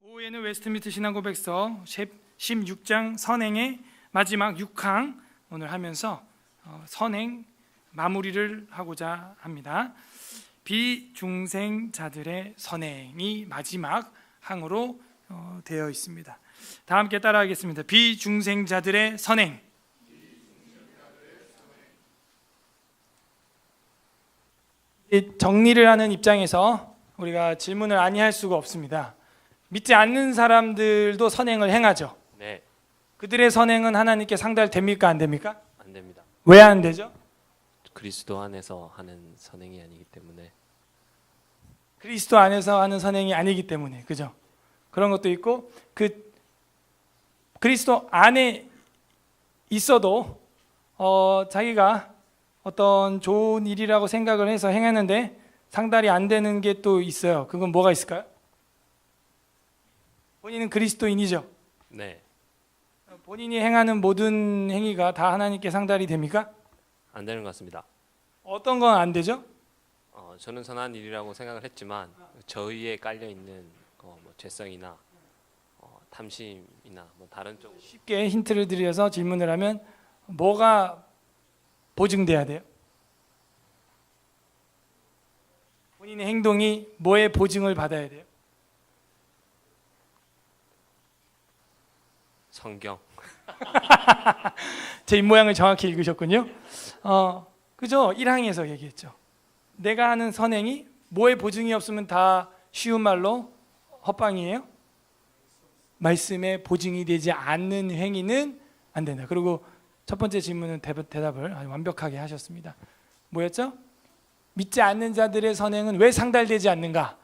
오후에는 웨스트민스터 신앙고백서 16장 선행의 마지막 6항 오늘 하면서 선행 마무리를 하고자 합니다. 비중생자들의 선행이 마지막 항으로 되어 있습니다. 다 함께 따라하겠습니다. 비중생자들의 선행. 정리를 하는 입장에서 우리가 질문을 아니할 수가 없습니다. 믿지 않는 사람들도 선행을 행하죠. 네, 그들의 선행은 하나님께 상달됩니까? 안 됩니까? 안 됩니다. 왜 안 되죠? 그리스도 안에서 하는 선행이 아니기 때문에. 그리스도 안에서 하는 선행이 아니기 때문에. 그죠? 그런 것도 있고, 그리스도 안에 있어도 자기가 어떤 좋은 일이라고 생각을 해서 행했는데 상달이 안 되는 게 또 있어요. 그건 뭐가 있을까요? 본인은 그리스도인이죠. 네, 본인이 행하는 모든 행위가 다 하나님께 상달이 됩니까? 안 되는 것 같습니다. 어떤 건 안 되죠? 저는 선한 일이라고 생각을 했지만 저희에 깔려 있는 죄성이나 탐심이나 다른 쪽. 쉽게 힌트를 드려서 질문을 하면 뭐가 보증돼야 돼요? 본인의 행동이 뭐에 보증을 받아야 돼요? 성경. 제 입모양을 정확히 읽으셨군요. 그죠? 1항에서 얘기했죠. 내가 하는 선행이 뭐에 보증이 없으면 다 쉬운 말로 헛방이에요. 말씀에 보증이 되지 않는 행위는 안 된다. 그리고 첫 번째 질문은 대답을 아주 완벽하게 하셨습니다. 뭐였죠? 믿지 않는 자들의 선행은 왜 상달되지 않는가?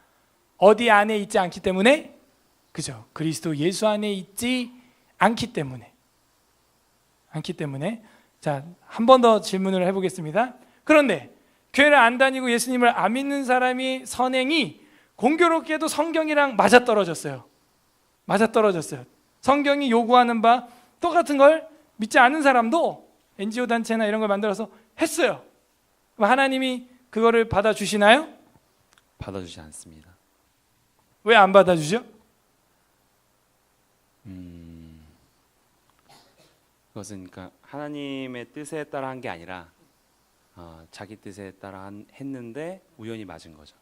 어디 안에 있지 않기 때문에? 그죠? 그리스도 예수 안에 있지 않기 때문에. 자, 한 번 더 질문을 해보겠습니다. 그런데 교회를 안 다니고 예수님을 안 믿는 사람이 선행이 공교롭게도 성경이랑 맞아떨어졌어요. 성경이 요구하는 바 똑같은 걸 믿지 않는 사람도 NGO 단체나 이런 걸 만들어서 했어요. 그럼 하나님이 그거를 받아주시나요? 받아주지 않습니다. 왜 안 받아주죠? 그것은 그러니까 하나님의 뜻에 따라 한 게 아니라 자기 뜻에 따라 했는데 우연히 맞은 거죠.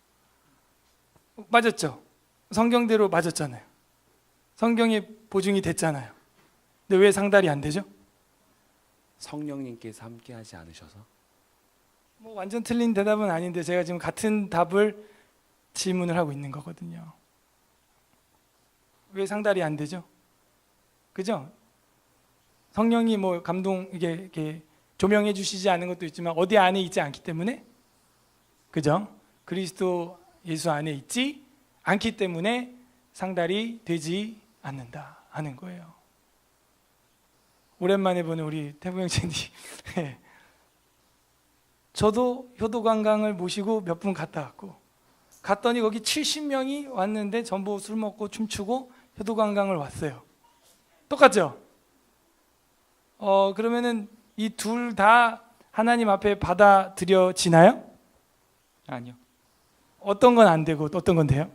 맞았죠. 성경대로 맞았잖아요. 성경에 보증이 됐잖아요. 근데 왜 상달이 안 되죠? 성령님께서 함께하지 않으셔서. 완전 틀린 대답은 아닌데 제가 지금 같은 답을 질문을 하고 있는 거거든요. 왜 상달이 안 되죠? 그죠? 성령이 감동 이게 조명해 주시지 않은 것도 있지만 어디 안에 있지 않기 때문에, 그죠? 그리스도 예수 안에 있지 않기 때문에 상달이 되지 않는다 하는 거예요. 오랜만에 보는 우리 태부 형제님. 저도 효도관광을 모시고 몇 분 갔다 갔더니 거기 70명이 왔는데 전부 술 먹고 춤추고 효도관광을 왔어요. 똑같죠? 그러면은 이 둘 다 하나님 앞에 받아들여지나요? 아니요. 어떤 건 안 되고 어떤 건 돼요?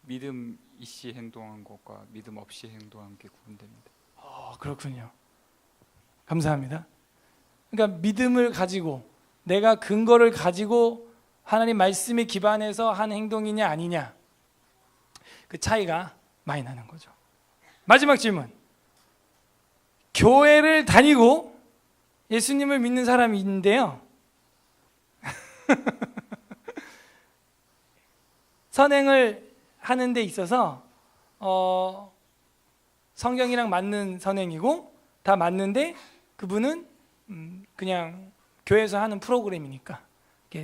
믿음 있이 행동한 것과 믿음 없이 행동한 게 구분됩니다. 그렇군요. 감사합니다. 그러니까 믿음을 가지고 내가 근거를 가지고 하나님 말씀에 기반해서 한 행동이냐 아니냐, 그 차이가 많이 나는 거죠. 마지막 질문. 교회를 다니고 예수님을 믿는 사람이 있는데요. 선행을 하는 데 있어서 성경이랑 맞는 선행이고 다 맞는데 그분은 그냥 교회에서 하는 프로그램이니까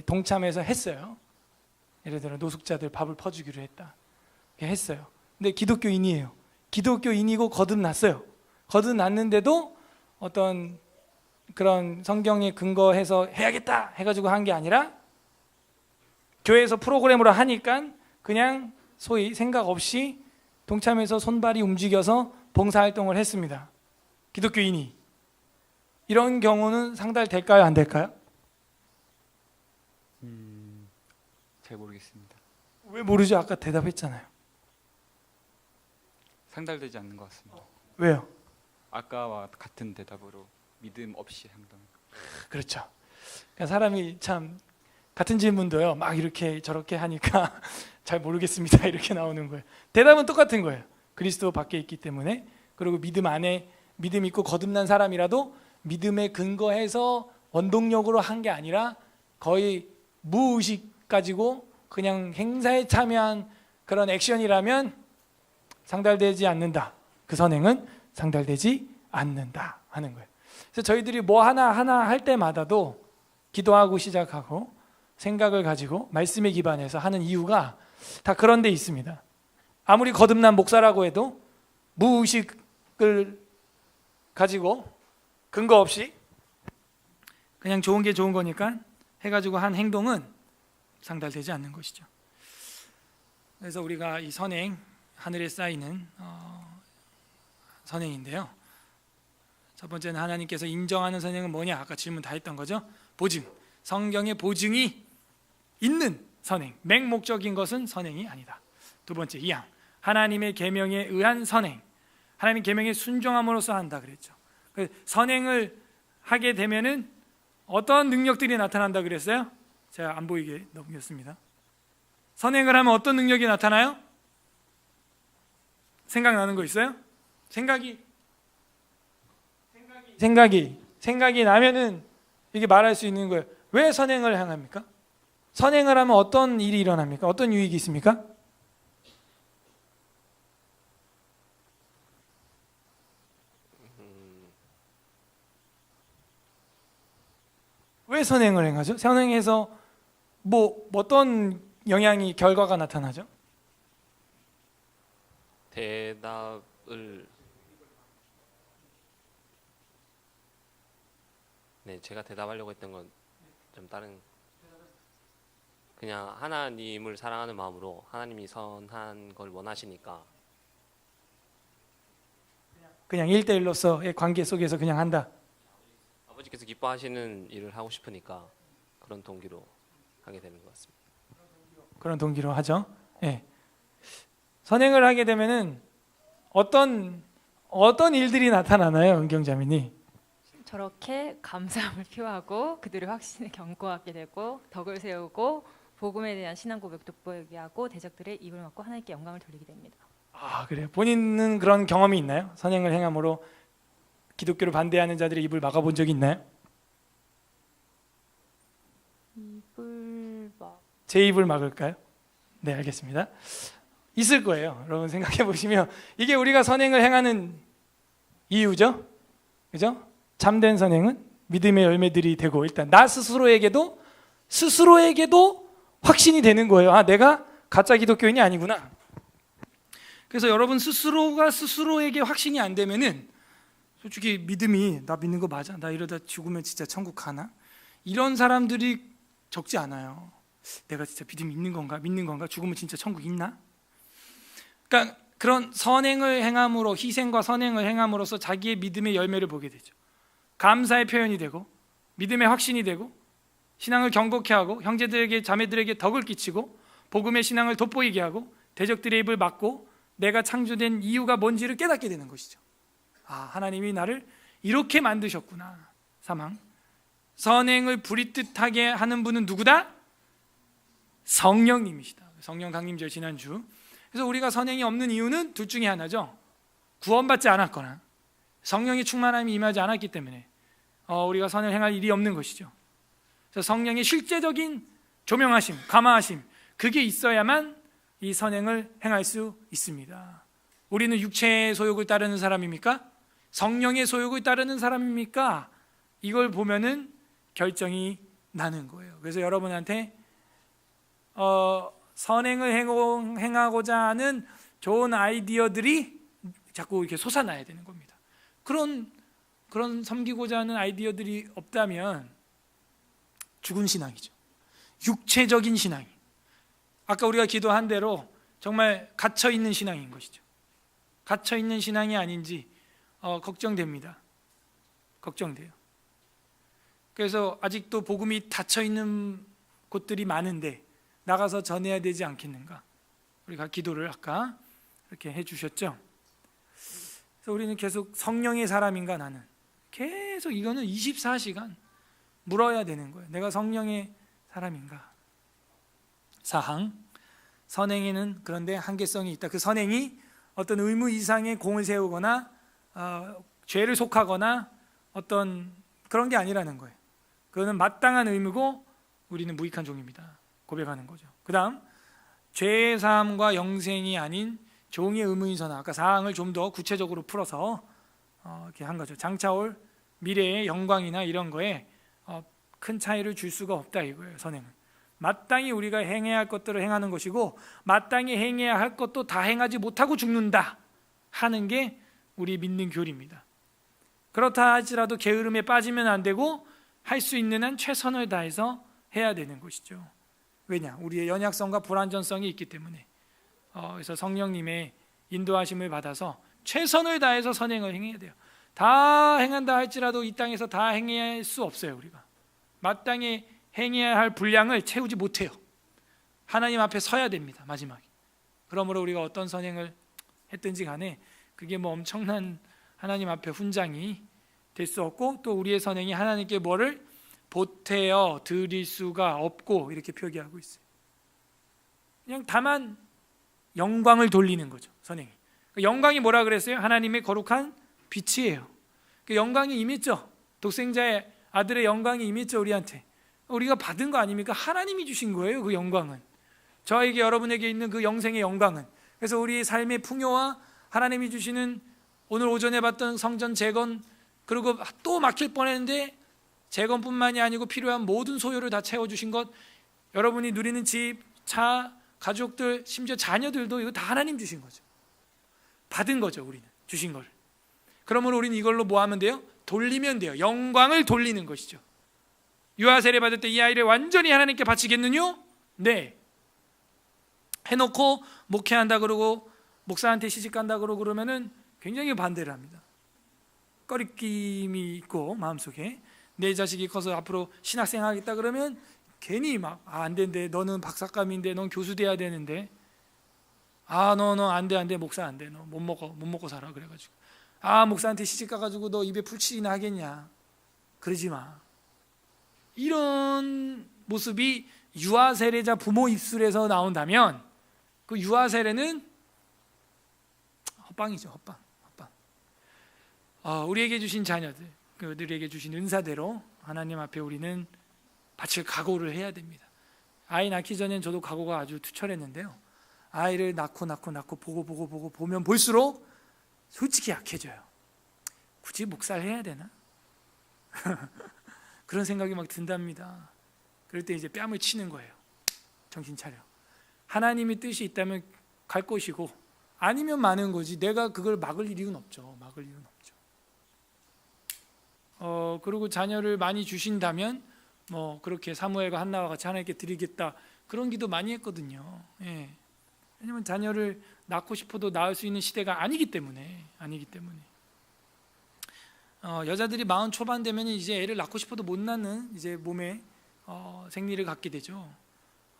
동참해서 했어요. 예를 들어 노숙자들 밥을 퍼주기로 했다. 했어요. 근데 기독교인이에요. 기독교인이고 거듭났어요. 거듭났는데도 어떤 그런 성경에 근거해서 해야겠다 해가지고 한 게 아니라 교회에서 프로그램으로 하니까 그냥 소위 생각 없이 동참해서 손발이 움직여서 봉사활동을 했습니다. 기독교인이. 이런 경우는 상달될까요? 안 될까요? 잘 모르겠습니다. 왜 모르죠? 아까 대답했잖아요. 상달되지 않는 것 같습니다. 왜요? 아까와 같은 대답으로 믿음 없이 행동. 그렇죠. 그러니까 사람이 참 같은 질문도요. 막 이렇게 저렇게 하니까 잘 모르겠습니다. 이렇게 나오는 거예요. 대답은 똑같은 거예요. 그리스도 밖에 있기 때문에. 그리고 믿음 안에 믿음 있고 거듭난 사람이라도 믿음에 근거해서 원동력으로 한 게 아니라 거의 무의식 가지고 그냥 행사에 참여한 그런 액션이라면 상달되지 않는다. 그 선행은 상달되지 않는다 하는 거예요. 그래서 저희들이 뭐 하나 할 때마다도 기도하고 시작하고 생각을 가지고 말씀에 기반해서 하는 이유가 다 그런 데 있습니다. 아무리 거듭난 목사라고 해도 무의식을 가지고 근거 없이 그냥 좋은 게 좋은 거니까 해가지고 한 행동은 상달되지 않는 것이죠. 그래서 우리가 이 선행, 하늘에 쌓이는 선행인데요. 첫 번째는 하나님께서 인정하는 선행은 뭐냐? 아까 질문 다 했던 거죠. 보증, 성경의 보증이 있는 선행, 맹목적인 것은 선행이 아니다. 두 번째, 이항, 하나님의 계명에 의한 선행, 하나님 계명에 순종함으로써 한다 그랬죠. 선행을 하게 되면은 어떤 능력들이 나타난다 그랬어요? 제가 안 보이게 넘겼습니다. 선행을 하면 어떤 능력이 나타나요? 생각나는 거 있어요? 생각이 나면은 이게 말할 수 있는 거예요. 왜 선행을 행합니까? 선행을 하면 어떤 일이 일어납니까? 어떤 유익이 있습니까? 왜 선행을 행하죠? 선행해서 뭐 어떤 영향이 결과가 나타나죠? 대답을 네, 제가 대답하려고 했던 건 좀 다른 그냥 하나님을 사랑하는 마음으로 하나님이 선한 걸 원하시니까 그냥 1대1로서의 관계 속에서 그냥 한다. 아버지께서 기뻐하시는 일을 하고 싶으니까 그런 동기로 하게 되는 것 같습니다. 그런 동기로 하죠. 예. 선행을 하게 되면은 어떤 일들이 나타나나요, 은경자매님? 저렇게 감사함을 표하고 그들의 확신을 견고하게 되고 덕을 세우고 복음에 대한 신앙 고백 돋보이게 하고 대적들의 입을 막고 하나님께 영광을 돌리게 됩니다. 아, 그래요. 본인은 그런 경험이 있나요? 선행을 행함으로 기독교를 반대하는 자들의 입을 막아본 적이 있나요? 입을 막 제 입을 막을까요? 네, 알겠습니다. 있을 거예요. 여러분 생각해 보시면 이게 우리가 선행을 행하는 이유죠. 그죠? 참된 선행은 믿음의 열매들이 되고 일단 나 스스로에게도 확신이 되는 거예요. 아, 내가 가짜 기독교인이 아니구나. 그래서 여러분 스스로가 스스로에게 확신이 안 되면은 솔직히 믿음이 나 믿는 거 맞아? 나 이러다 죽으면 진짜 천국 가나? 이런 사람들이 적지 않아요. 내가 진짜 믿음이 있는 건가? 믿는 건가? 죽으면 진짜 천국 있나? 그러니까 그런 선행을 행함으로 희생과 선행을 행함으로써 자기의 믿음의 열매를 보게 되죠. 감사의 표현이 되고 믿음의 확신이 되고 신앙을 견고케 하고 형제들에게 자매들에게 덕을 끼치고 복음의 신앙을 돋보이게 하고 대적들의 입을 막고 내가 창조된 이유가 뭔지를 깨닫게 되는 것이죠. 아, 하나님이 나를 이렇게 만드셨구나. 사망. 선행을 부릿뜻하게 하는 분은 누구다? 성령님이시다. 성령 강림절 지난주. 그래서 우리가 선행이 없는 이유는 둘 중에 하나죠. 구원받지 않았거나 성령의 충만함이 임하지 않았기 때문에 우리가 선을 행할 일이 없는 것이죠. 그래서 성령의 실제적인 조명하심, 감화하심 그게 있어야만 이 선행을 행할 수 있습니다. 우리는 육체의 소욕을 따르는 사람입니까? 성령의 소욕을 따르는 사람입니까? 이걸 보면은 결정이 나는 거예요. 그래서 여러분한테 선행을 행하고자 하는 좋은 아이디어들이 자꾸 이렇게 솟아나야 되는 겁니다. 그런 섬기고자 하는 아이디어들이 없다면 죽은 신앙이죠. 육체적인 신앙이. 아까 우리가 기도한 대로 정말 갇혀 있는 신앙인 것이죠. 갇혀 있는 신앙이 아닌지 걱정됩니다. 걱정돼요. 그래서 아직도 복음이 닫혀 있는 곳들이 많은데 나가서 전해야 되지 않겠는가? 우리가 기도를 아까 이렇게 해주셨죠. 그래서 우리는 계속 성령의 사람인가 나는 계속 이거는 24시간 물어야 되는 거예요. 내가 성령의 사람인가. 사항, 선행에는 그런데 한계성이 있다. 그 선행이 어떤 의무 이상의 공을 세우거나 죄를 속하거나 어떤 그런 게 아니라는 거예요. 그거는 마땅한 의무고 우리는 무익한 종입니다. 고백하는 거죠. 그 다음 죄의 사함과 영생이 아닌 종의 의무인 선언. 아까 사항을 좀 더 구체적으로 풀어서 이렇게 한 거죠. 장차올 미래의 영광이나 이런 거에 큰 차이를 줄 수가 없다 이거예요. 선행은 마땅히 우리가 행해야 할 것들을 행하는 것이고 마땅히 행해야 할 것도 다 행하지 못하고 죽는다 하는 게 우리 믿는 교리입니다. 그렇다 할지라도 게으름에 빠지면 안 되고 할 수 있는 한 최선을 다해서 해야 되는 것이죠. 왜냐? 우리의 연약성과 불완전성이 있기 때문에. 그래서 성령님의 인도하심을 받아서 최선을 다해서 선행을 행해야 돼요. 다 행한다 할지라도 이 땅에서 다 행해야 할 수 없어요. 우리가 마땅히 행해야 할 분량을 채우지 못해요. 하나님 앞에 서야 됩니다. 마지막에. 그러므로 우리가 어떤 선행을 했든지 간에 그게 뭐 엄청난 하나님 앞에 훈장이 될 수 없고 또 우리의 선행이 하나님께 뭐를 보태어 드릴 수가 없고 이렇게 표기하고 있어요. 그냥 다만 영광을 돌리는 거죠. 선행이. 영광이 뭐라 그랬어요? 하나님의 거룩한 빛이에요. 그 영광이 임했죠. 독생자의 아들의 영광이 임했죠. 우리한테. 우리가 받은 거 아닙니까? 하나님이 주신 거예요. 그 영광은. 저에게 여러분에게 있는 그 영생의 영광은. 그래서 우리의 삶의 풍요와 하나님이 주시는 오늘 오전에 봤던 성전 재건 그리고 또 막힐 뻔했는데 재건뿐만이 아니고 필요한 모든 소요를 다 채워주신 것, 여러분이 누리는 집, 차, 가족들, 심지어 자녀들도 이거 다 하나님 주신 거죠. 받은 거죠. 우리는 주신 걸. 그러므로 우리는 이걸로 뭐 하면 돼요? 돌리면 돼요. 영광을 돌리는 것이죠. 유아 세례 받을 때 이 아이를 완전히 하나님께 바치겠느냐? 네. 해놓고 목회한다 그러고 목사한테 시집간다 그러고 그러면은 굉장히 반대를 합니다. 꺼리낌이 있고 마음속에 내 자식이 커서 앞으로 신학생 하겠다 그러면 괜히 막 안 된대. 너는 박사감인데 넌 교수 돼야 되는데 너 안 돼 목사 안 돼. 너 못 먹고 살아. 그래가지고 목사한테 시집 가가지고 너 입에 풀칠이나 하겠냐. 그러지 마. 이런 모습이 유아 세례자 부모 입술에서 나온다면 그 유아 세례는 헛방이죠. 헛방. 우리에게 주신 자녀들, 그들에게 주신 은사대로 하나님 앞에 우리는 바칠 각오를 해야 됩니다. 아이 낳기 전엔 저도 각오가 아주 투철했는데요. 아이를 낳고 보고 보면 볼수록 솔직히 약해져요. 굳이 목사를 해야 되나? 그런 생각이 막 든답니다. 그럴 때 이제 뺨을 치는 거예요. 정신 차려. 하나님의 뜻이 있다면 갈 것이고 아니면 마는 거지. 내가 그걸 막을 이유는 없죠. 그리고 자녀를 많이 주신다면 뭐 그렇게 사무엘과 한나와 같이 하나님께 드리겠다 그런 기도 많이 했거든요. 예. 왜냐하면 자녀를 낳고 싶어도 낳을 수 있는 시대가 아니기 때문에. 여자들이 40 초반 되면 이제 애를 낳고 싶어도 못 낳는 이제 몸에 생리를 갖게 되죠.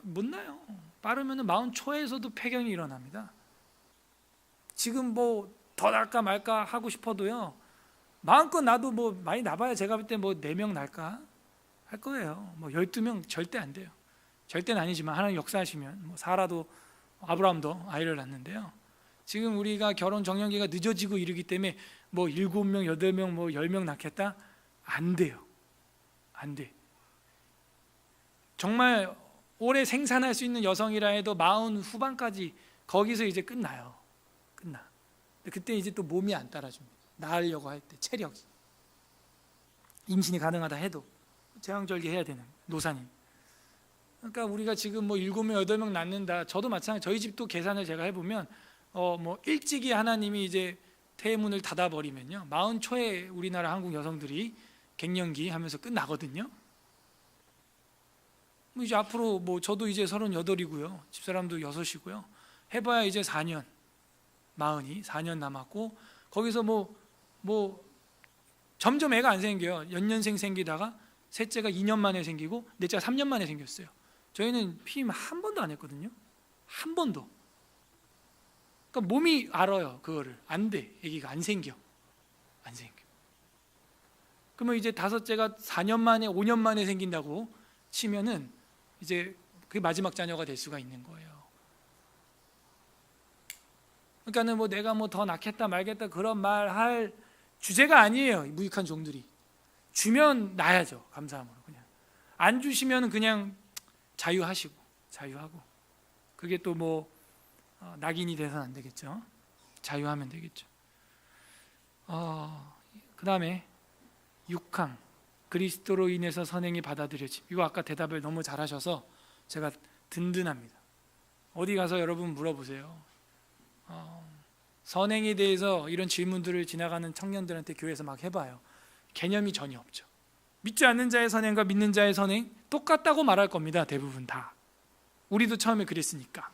못 낳아요. 빠르면 40 초에서도 폐경이 일어납니다. 지금 뭐 더 낳을까 말까 하고 싶어도요. 마음껏 나도 뭐 많이 낳아야 제가 볼 때 뭐 4명 날까 할 거예요. 뭐 12명 절대 안 돼요. 절대는 아니지만 하나님 역사하시면 뭐 사라도 아브라함도 아이를 낳는데요. 지금 우리가 결혼 정년기가 늦어지고 이르기 때문에 뭐 7명, 8명, 뭐 10명 낳겠다? 안 돼요. 안 돼. 정말 오래 생산할 수 있는 여성이라 해도 40 후반까지 거기서 이제 끝나요. 끝나. 그때 이제 또 몸이 안 따라줍니다. 낳으려고 할 때 체력이. 임신이 가능하다 해도 제왕절개 해야 되는 노산임. 그러니까 우리가 지금 뭐 7명, 8명 낳는다. 저도 마찬가지. 저희 집도 계산을 제가 해보면 뭐 일찍이 하나님이 이제 태문을 닫아버리면요 40 초에 우리나라 한국 여성들이 갱년기 하면서 끝나거든요. 뭐 이제 앞으로 뭐 저도 이제 38이고요. 집사람도 6이고요. 해봐야 이제 4년, 40이 4년 남았고 거기서 뭐 점점 애가 안 생겨요. 연년생 생기다가 셋째가 2년 만에 생기고 넷째가 3년 만에 생겼어요. 저희는 피임 한 번도 안 했거든요. 한 번도. 그러니까 몸이 알아요. 그거를. 안 돼. 아기가 안 생겨. 안 생겨. 그러면 이제 다섯째가 4년 만에 5년 만에 생긴다고 치면은 이제 그게 마지막 자녀가 될 수가 있는 거예요. 그러니까는 뭐 내가 뭐 더 낳겠다 말겠다 그런 말 할 주제가 아니에요. 무익한 종들이. 주면 낳아야죠. 감사함으로 그냥. 안 주시면 그냥 자유하고 그게 또 뭐 낙인이 돼서는 안 되겠죠. 자유하면 되겠죠. 그 다음에 6항 그리스도로 인해서 선행이 받아들여짐. 이거 아까 대답을 너무 잘하셔서 제가 든든합니다. 어디 가서 여러분 물어보세요. 선행에 대해서 이런 질문들을 지나가는 청년들한테 교회에서 막 해봐요. 개념이 전혀 없죠. 믿지 않는 자의 선행과 믿는 자의 선행 똑같다고 말할 겁니다. 대부분 다. 우리도 처음에 그랬으니까.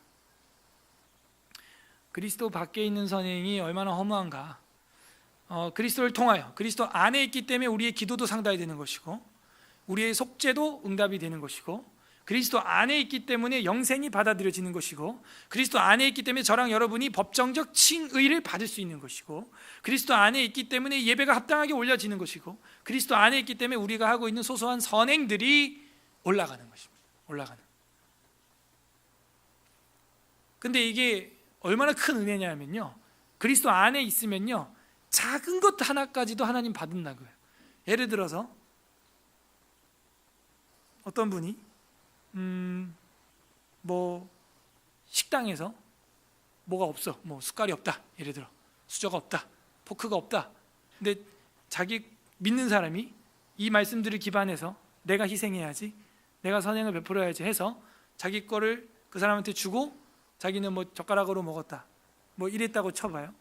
그리스도 밖에 있는 선행이 얼마나 허무한가. 그리스도를 통하여 그리스도 안에 있기 때문에 우리의 기도도 상달이 되는 것이고 우리의 속죄도 응답이 되는 것이고 그리스도 안에 있기 때문에 영생이 받아들여지는 것이고 그리스도 안에 있기 때문에 저랑 여러분이 법정적 칭의를 받을 수 있는 것이고 그리스도 안에 있기 때문에 예배가 합당하게 올려지는 것이고 그리스도 안에 있기 때문에 우리가 하고 있는 소소한 선행들이 올라가는 것입니다. 올라가는. 근데 이게 얼마나 큰 은혜냐면요, 그리스도 안에 있으면요 작은 것 하나까지도 하나님 받는다고요. 예를 들어서 어떤 분이 뭐 식당에서 뭐가 없어, 뭐 숟갈이 없다, 예를 들어 수저가 없다, 포크가 없다. 근데 자기 믿는 사람이 이 말씀들을 기반해서 내가 희생해야지, 내가 선행을 베풀어야지 해서 자기 거를 그 사람한테 주고 자기는 뭐 젓가락으로 먹었다, 뭐 이랬다고 쳐봐요.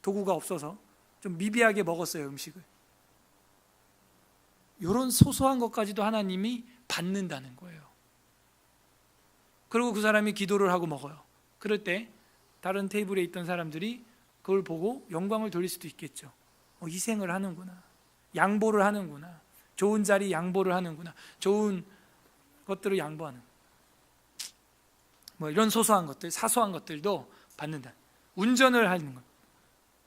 도구가 없어서 좀 미비하게 먹었어요, 음식을. 이런 소소한 것까지도 하나님이 받는다는 거예요. 그리고 그 사람이 기도를 하고 먹어요. 그럴 때 다른 테이블에 있던 사람들이 그걸 보고 영광을 돌릴 수도 있겠죠. 희생을 하는구나, 양보를 하는구나, 좋은 자리 양보를 하는구나, 좋은 것들을 양보하는, 뭐 이런 소소한 것들, 사소한 것들도 받는다. 운전을 하는 것.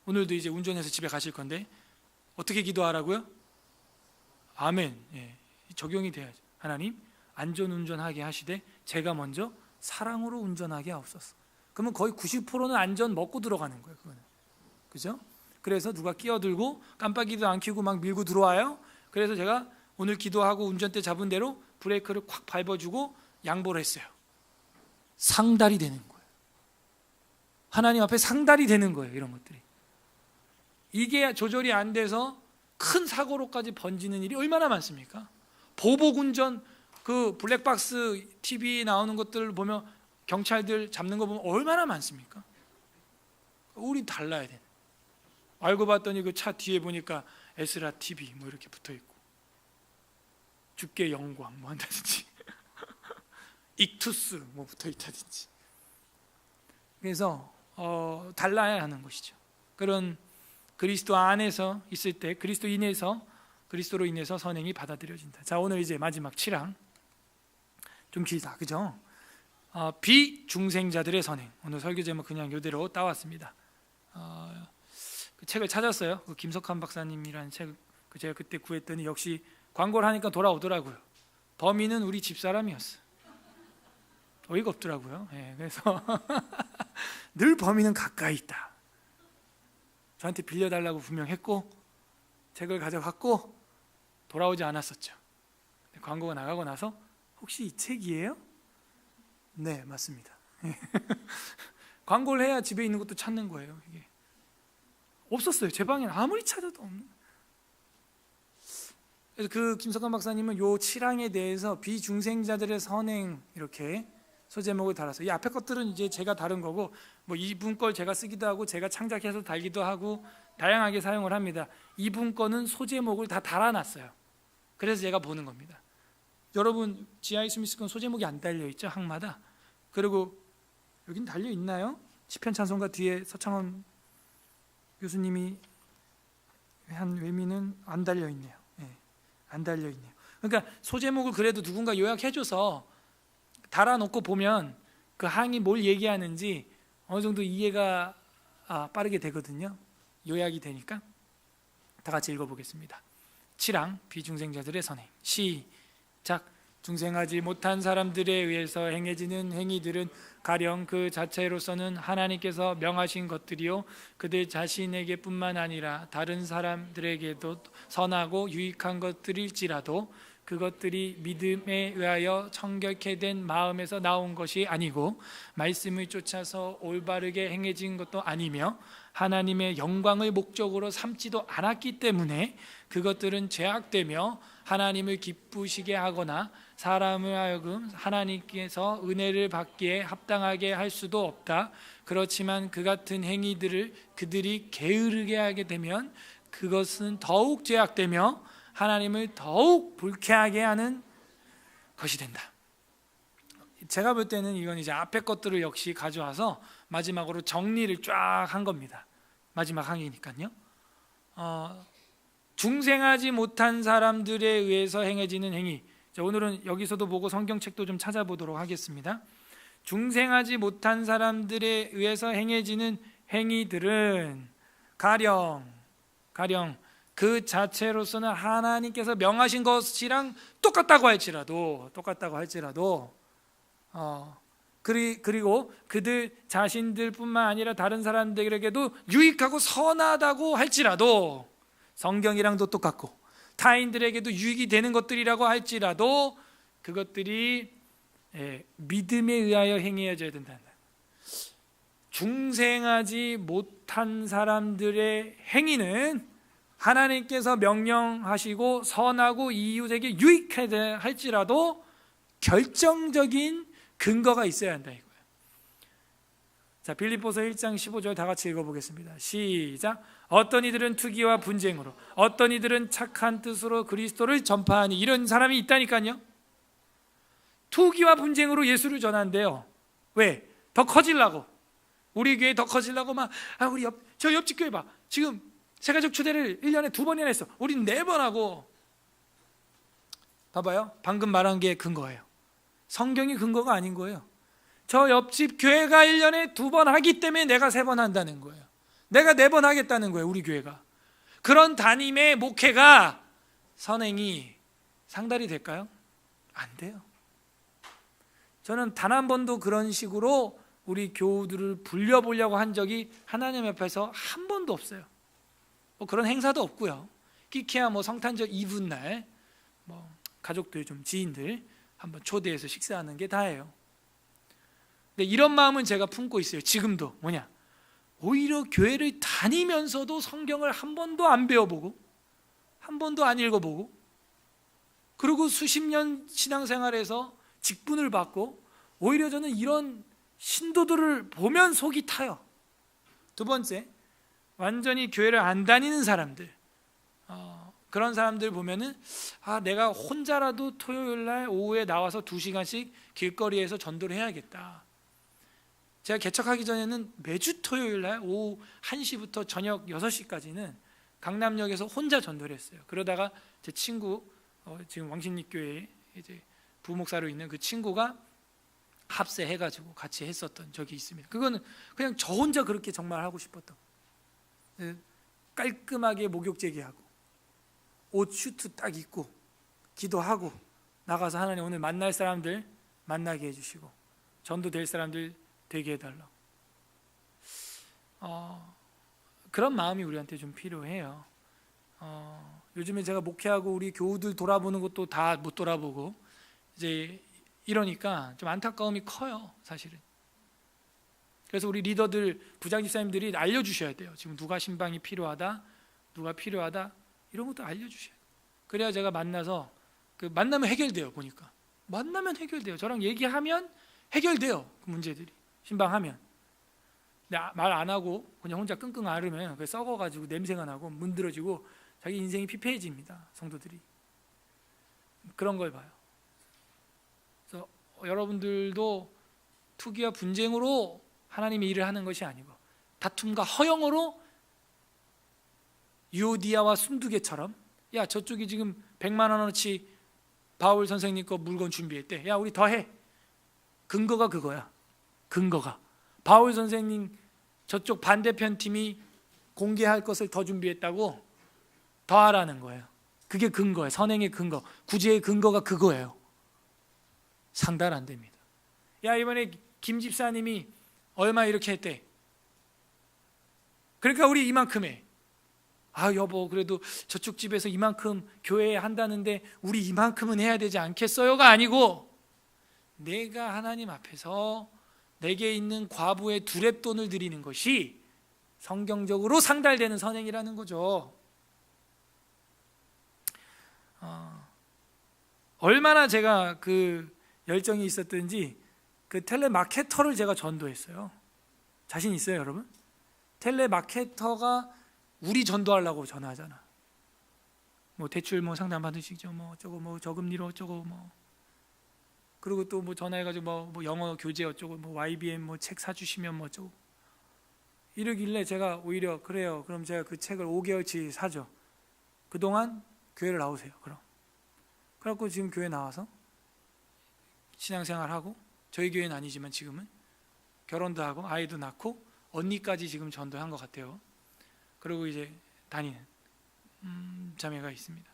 오늘도 이제 운전해서 집에 가실 건데 어떻게 기도하라고요? 아멘. 예, 적용이 돼야죠. 하나님, 안전운전하게 하시되 제가 먼저 사랑으로 운전하게 하옵소서. 그러면 거의 90%는 안전 먹고 들어가는 거예요. 그거는. 그죠? 그래서 누가 끼어들고 깜빡이도 안 켜고 막 밀고 들어와요. 그래서 제가 오늘 기도하고 운전대 잡은 대로 브레이크를 콱 밟아주고 양보를 했어요. 상달이 되는 거예요. 하나님 앞에 상달이 되는 거예요. 이런 것들이. 이게 조절이 안 돼서 큰 사고로까지 번지는 일이 얼마나 많습니까? 보복운전, 그 블랙박스 TV 나오는 것들 보면 경찰들 잡는 거 보면 얼마나 많습니까? 우리 달라야 돼. 알고 봤더니 그 차 뒤에 보니까 에스라 TV 뭐 이렇게 붙어 있고, 주께 영광 뭐 한다든지 익투스 뭐 붙어 있다든지. 그래서 달라야 하는 것이죠. 그런 그리스도 안에서 있을 때 그리스도로 인해서 선행이 받아들여진다. 자, 오늘 이제 마지막 7항. 좀 길다, 그죠? 비중생자들의 선행. 오늘 설교 제목 그냥 이대로 따왔습니다. 그 책을 찾았어요. 그 김석환 박사님이라는 책, 제가 그때 구했더니 역시 광고를 하니까 돌아오더라고요. 범인은 우리 집사람이었어. 어이가 없더라고요. 예, 그래서 늘 범인은 가까이 있다. 저한테 빌려달라고 분명했고 책을 가져갔고 돌아오지 않았었죠. 광고가 나가고 나서 혹시 이 책이에요? 네, 맞습니다. 광고를 해야 집에 있는 것도 찾는 거예요. 이게 없었어요. 제 방에는 아무리 찾아도 없는. 그래서 그 김석환 박사님은 요 7항에 대해서 비중생자들의 선행 이렇게 소제목을 달았어요. 이 앞에 것들은 이제 제가 다른 거고, 뭐 이분 걸 제가 쓰기도 하고 제가 창작해서 달기도 하고 다양하게 사용을 합니다. 이분 거는 소제목을 다 달아놨어요. 그래서 제가 보는 겁니다. 여러분 지하이 스미스 건 소제목이 안 달려 있죠, 항마다. 그리고 여긴 달려 있나요? 시편 찬송가 뒤에 서창원 교수님이 한 외미는 안 달려 있네요. 네, 안 달려 있네요. 그러니까 소제목을 그래도 누군가 요약해줘서 달아놓고 보면 그 항이 뭘 얘기하는지 어느 정도 이해가 빠르게 되거든요. 요약이 되니까. 다 같이 읽어보겠습니다. 7항 비중생자들의 선행. 시작. 중생하지 못한 사람들에 의해서 행해지는 행위들은 가령 그 자체로서는 하나님께서 명하신 것들이요 그들 자신에게뿐만 아니라 다른 사람들에게도 선하고 유익한 것들일지라도 그것들이 믿음에 의하여 청결케 된 마음에서 나온 것이 아니고 말씀을 쫓아서 올바르게 행해진 것도 아니며 하나님의 영광을 목적으로 삼지도 않았기 때문에 그것들은 죄악되며 하나님을 기쁘시게 하거나 사람을 하여금 하나님께서 은혜를 받기에 합당하게 할 수도 없다. 그렇지만 그 같은 행위들을 그들이 게으르게 하게 되면 그것은 더욱 죄악되며 하나님을 더욱 불쾌하게 하는 것이 된다. 제가 볼 때는 이건 이제 앞에 것들을 역시 가져와서 마지막으로 정리를 쫙 한 겁니다. 마지막 항이니까요. 중생하지 못한 사람들에 의해서 행해지는 행위. 자, 오늘은 여기서도 보고 성경책도 좀 찾아보도록 하겠습니다. 중생하지 못한 사람들에 의해서 행해지는 행위들은 가령 그 자체로서는 하나님께서 명하신 것이랑 똑같다고 할지라도 그리고 그들 자신들뿐만 아니라 다른 사람들에게도 유익하고 선하다고 할지라도 성경이랑도 똑같고 타인들에게도 유익이 되는 것들이라고 할지라도 그것들이 믿음에 의하여 행해져야 된다. 중생하지 못한 사람들의 행위는 하나님께서 명령하시고 선하고 이웃에게 유익하다 할지라도 결정적인 근거가 있어야 한다 이거예요. 자, 빌립보서 1장 15절 다 같이 읽어보겠습니다. 시작. 어떤 이들은 투기와 분쟁으로, 어떤 이들은 착한 뜻으로 그리스도를 전파하니. 이런 사람이 있다니까요. 투기와 분쟁으로 예수를 전한대요. 왜? 더 커지려고. 우리 교회 더 커지려고 막 우리 저 옆집 교회 봐. 지금 세가족 초대를 1년에 2번이나 했어. 우린 4번 하고. 봐봐요. 방금 말한 게 근거예요. 성경이 근거가 아닌 거예요. 저 옆집 교회가 1년에 2번 하기 때문에 내가 3번 한다는 거예요. 내가 4번 하겠다는 거예요. 우리 교회가. 그런 담임의 목회가 선행이 상달이 될까요? 안 돼요. 저는 단 한 번도 그런 식으로 우리 교우들을 불려보려고 한 적이 하나님 앞에서 한 번도 없어요. 뭐 그런 행사도 없고요. 끼케야 뭐 성탄절 이브날 뭐 가족들 좀 지인들 한번 초대해서 식사하는 게 다예요. 근데 이런 마음은 제가 품고 있어요. 지금도 뭐냐? 오히려 교회를 다니면서도 성경을 한 번도 안 배워보고 한 번도 안 읽어보고 그리고 수십 년 신앙생활에서 직분을 받고 오히려 저는 이런 신도들을 보면 속이 타요. 두 번째, 완전히 교회를 안 다니는 사람들, 그런 사람들 보면은 내가 혼자라도 토요일 날 오후에 나와서 2시간씩 길거리에서 전도를 해야겠다. 제가 개척하기 전에는 매주 토요일 날 오후 1시부터 저녁 6시까지는 강남역에서 혼자 전도를 했어요. 그러다가 제 친구 지금 왕십리교회에 이제 부목사로 있는 그 친구가 합세해가지고 같이 했었던 적이 있습니다. 그거는 그냥 저 혼자 그렇게 정말 하고 싶었던 깔끔하게 목욕 제기하고 옷 슈트 딱 입고 기도하고 나가서 하나님 오늘 만날 사람들 만나게 해주시고 전도될 사람들 되게 해달라. 그런 마음이 우리한테 좀 필요해요. 요즘에 제가 목회하고 우리 교우들 돌아보는 것도 다 못 돌아보고 이제 이러니까 좀 안타까움이 커요, 사실은. 그래서 우리 리더들, 부장집사님들이 알려주셔야 돼요. 지금 누가 신방이 필요하다, 누가 필요하다 이런 것도 알려주셔야 돼요. 그래야 제가 만나서 만나면 해결돼요. 보니까 만나면 해결돼요. 저랑 얘기하면 해결돼요. 그 문제들이 신방하면. 근데 말 안 하고 그냥 혼자 끙끙 앓으면 그게 썩어가지고 냄새가 나고 문드러지고 자기 인생이 피폐해집니다. 성도들이 그런 걸 봐요. 그래서 여러분들도 투기와 분쟁으로 하나님의 일을 하는 것이 아니고 다툼과 허영으로 유오디아와 순두개처럼 야 저쪽이 지금 100만 원어치 바울 선생님 거 물건 준비했대. 야 우리 더해. 근거가 그거야. 근거가 바울 선생님 저쪽 반대편 팀이 공개할 것을 더 준비했다고 더 하라는 거예요. 그게 근거예요. 선행의 근거, 구제의 근거가 그거예요. 상달 안 됩니다. 야, 이번에 김 집사님이 얼마 이렇게 했대. 그러니까 우리 이만큼 해. 아, 여보, 그래도 저쪽 집에서 이만큼 교회에 한다는데 우리 이만큼은 해야 되지 않겠어요가 아니고, 내가 하나님 앞에서 내게 있는 과부의 두렙돈을 드리는 것이 성경적으로 상달되는 선행이라는 거죠. 얼마나 제가 그 열정이 있었든지 그 텔레마케터를 제가 전도했어요. 자신 있어요, 여러분? 텔레마케터가 우리 전도하려고 전화하잖아. 뭐 대출 뭐 상담 받으시죠, 뭐 어쩌고, 뭐 저금리로 어쩌고, 뭐 그리고 또 뭐 전화해가지고 뭐 영어 교재 어쩌고, 뭐 YBM 뭐 책 사주시면 뭐 어쩌고 이러길래 제가 오히려 그래요. 그럼 제가 그 책을 5개월치 사죠. 그동안 교회를 나오세요. 그럼 그래갖고 지금 교회 나와서 신앙생활하고, 저희 교회는 아니지만 지금은 결혼도 하고 아이도 낳고 언니까지 지금 전도한 것 같아요. 그리고 이제 다니는 자매가 있습니다.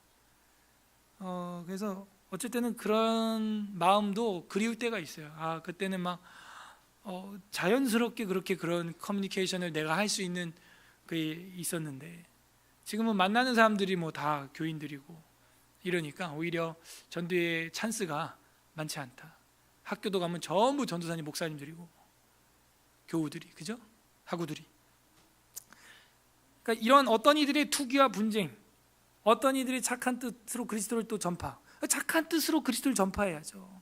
그래서 어쨌든 그런 마음도 그리울 때가 있어요. 아, 그때는 막 자연스럽게 그렇게 그런 커뮤니케이션을 내가 할 수 있는 그게 있었는데, 지금은 만나는 사람들이 뭐 다 교인들이고 이러니까 오히려 전도의 찬스가 많지 않다. 학교도 가면 전부 전도사님 목사님들이고 교우들이, 그죠? 학우들이. 그러니까 이런 어떤 이들의 투기와 분쟁, 어떤 이들이 착한 뜻으로 그리스도를 또 전파, 착한 뜻으로 그리스도를 전파해야죠.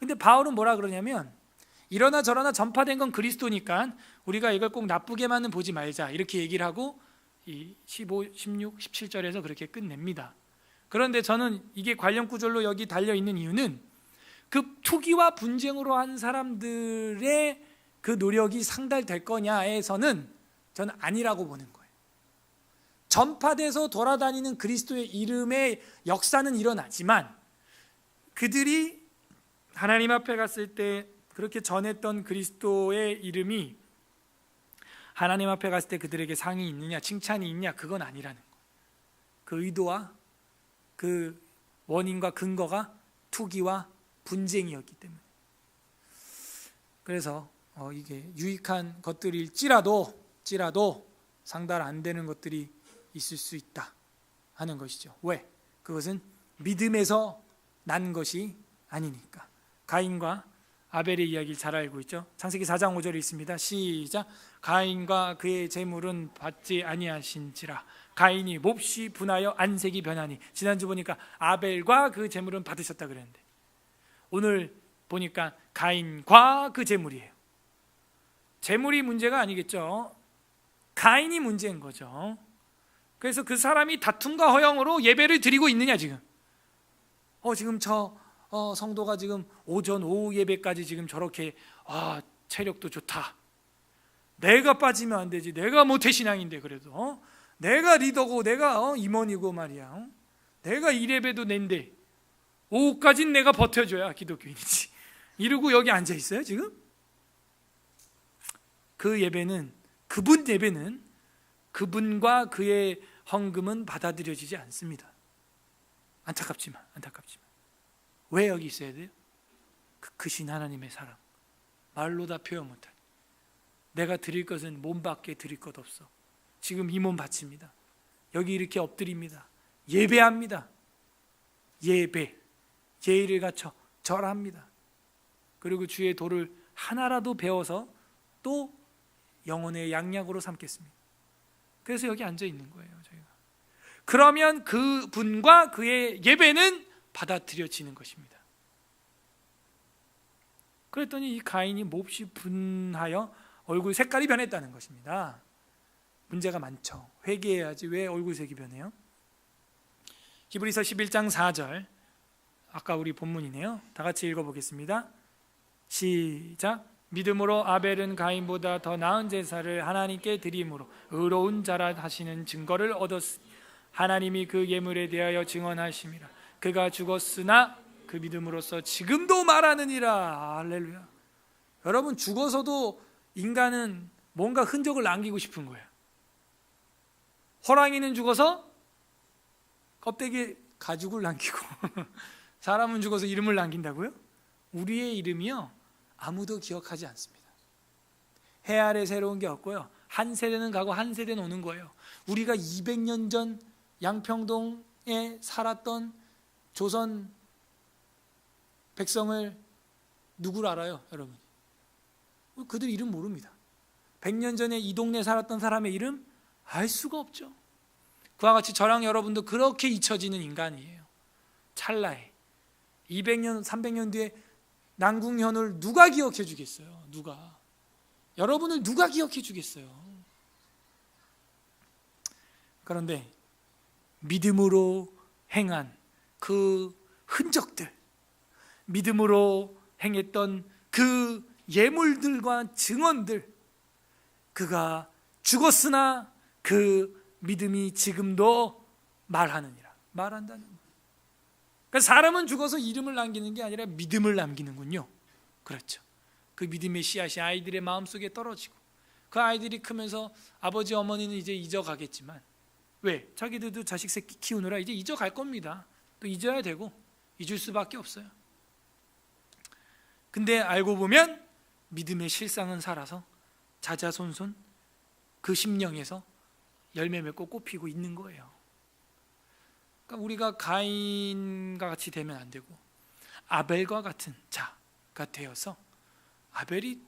근데 바울은 뭐라 그러냐면, 이러나 저러나 전파된 건 그리스도니까 우리가 이걸 꼭 나쁘게만은 보지 말자, 이렇게 얘기를 하고 이 15, 16, 17절에서 그렇게 끝냅니다. 그런데 저는 이게 관련 구절로 여기 달려있는 이유는 그 투기와 분쟁으로 한 사람들의 그 노력이 상달될 거냐에서는 저는 아니라고 보는 거예요. 전파돼서 돌아다니는 그리스도의 이름의 역사는 일어나지만, 그들이 하나님 앞에 갔을 때 그렇게 전했던 그리스도의 이름이 하나님 앞에 갔을 때 그들에게 상이 있느냐, 칭찬이 있냐, 그건 아니라는 거예요. 그 의도와 그 원인과 근거가 투기와 분쟁이었기 때문에. 그래서 이게 유익한 것들일지라도 상달 안 되는 것들이 있을 수 있다 하는 것이죠. 왜? 그것은 믿음에서 난 것이 아니니까. 가인과 아벨의 이야기를 잘 알고 있죠. 창세기 4장 5절에 있습니다. 시작. 가인과 그의 재물은 받지 아니하신지라 가인이 몹시 분하여 안색이 변하니. 지난주 보니까 아벨과 그 재물은 받으셨다 그랬는데, 오늘 보니까 가인과 그 재물이에요. 재물이 문제가 아니겠죠. 가인이 문제인 거죠. 그래서 그 사람이 다툼과 허영으로 예배를 드리고 있느냐 지금. 지금 저 성도가 지금 오전 오후 예배까지 지금 저렇게 체력도 좋다. 내가 빠지면 안 되지. 내가 모태신앙인데 그래도 내가 리더고 내가 임원이고 말이야. 내가 이 예배도 낸데 오후까지는 내가 버텨줘야 기독교인이지. 이러고 여기 앉아 있어요 지금? 그 예배는, 그분 예배는, 그분과 그의 헌금은 받아들여지지 않습니다. 안타깝지만. 왜 여기 있어야 돼요? 그 크신 하나님의 사랑, 말로 다 표현 못하니. 내가 드릴 것은 몸밖에 드릴 것 없어. 지금 이 몸 바칩니다. 여기 이렇게 엎드립니다. 예배합니다. 예의를 갖춰 절합니다. 그리고 주의 도를 하나라도 배워서 또 영혼의 양약으로 삼겠습니다. 그래서 여기 앉아 있는 거예요, 저희가. 그러면 그분과 그의 예배는 받아들여지는 것입니다. 그랬더니 이 가인이 몹시 분하여 얼굴 색깔이 변했다는 것입니다. 문제가 많죠. 회개해야지 왜 얼굴색이 변해요? 히브리서 11장 4절, 아까 우리 본문이네요. 다 같이 읽어보겠습니다. 시작. 믿음으로 아벨은 가인보다 더 나은 제사를 하나님께 드림으로 의로운 자라 하시는 증거를 얻었으니 하나님이 그 예물에 대하여 증언하심이라. 그가 죽었으나 그 믿음으로써 지금도 말하느니라. 할렐루야. 여러분, 죽어서도 인간은 뭔가 흔적을 남기고 싶은 거예요. 호랑이는 죽어서 껍데기에 가죽을 남기고 사람은 죽어서 이름을 남긴다고요? 우리의 이름이요, 아무도 기억하지 않습니다. 해 아래 새로운 게 없고요, 한 세대는 가고 한 세대는 오는 거예요. 우리가 200년 전 양평동에 살았던 조선 백성을 누구를 알아요, 여러분? 그들 이름 모릅니다. 100년 전에 이 동네에 살았던 사람의 이름 알 수가 없죠. 그와 같이 저랑 여러분도 그렇게 잊혀지는 인간이에요. 찰나에 200년, 300년 뒤에 남궁현을 누가 기억해 주겠어요? 누가? 여러분을 누가 기억해 주겠어요? 그런데 믿음으로 행한 그 흔적들, 믿음으로 행했던 그 예물들과 증언들, 그가 죽었으나 그 믿음이 지금도 말하느니라. 말한다는 거예요. 그러니까 사람은 죽어서 이름을 남기는 게 아니라 믿음을 남기는군요. 그렇죠. 그 믿음의 씨앗이 아이들의 마음속에 떨어지고 그 아이들이 크면서 아버지 어머니는 이제 잊어가겠지만, 왜? 자기들도 자식 새끼 키우느라 이제 잊어갈 겁니다. 또 잊어야 되고 잊을 수밖에 없어요. 근데 알고 보면 믿음의 실상은 살아서 자자손손 그 심령에서 열매 맺고 꽃 피고 있는 거예요. 그러니까 우리가 가인과 같이 되면 안 되고 아벨과 같은 자가 되어서, 아벨이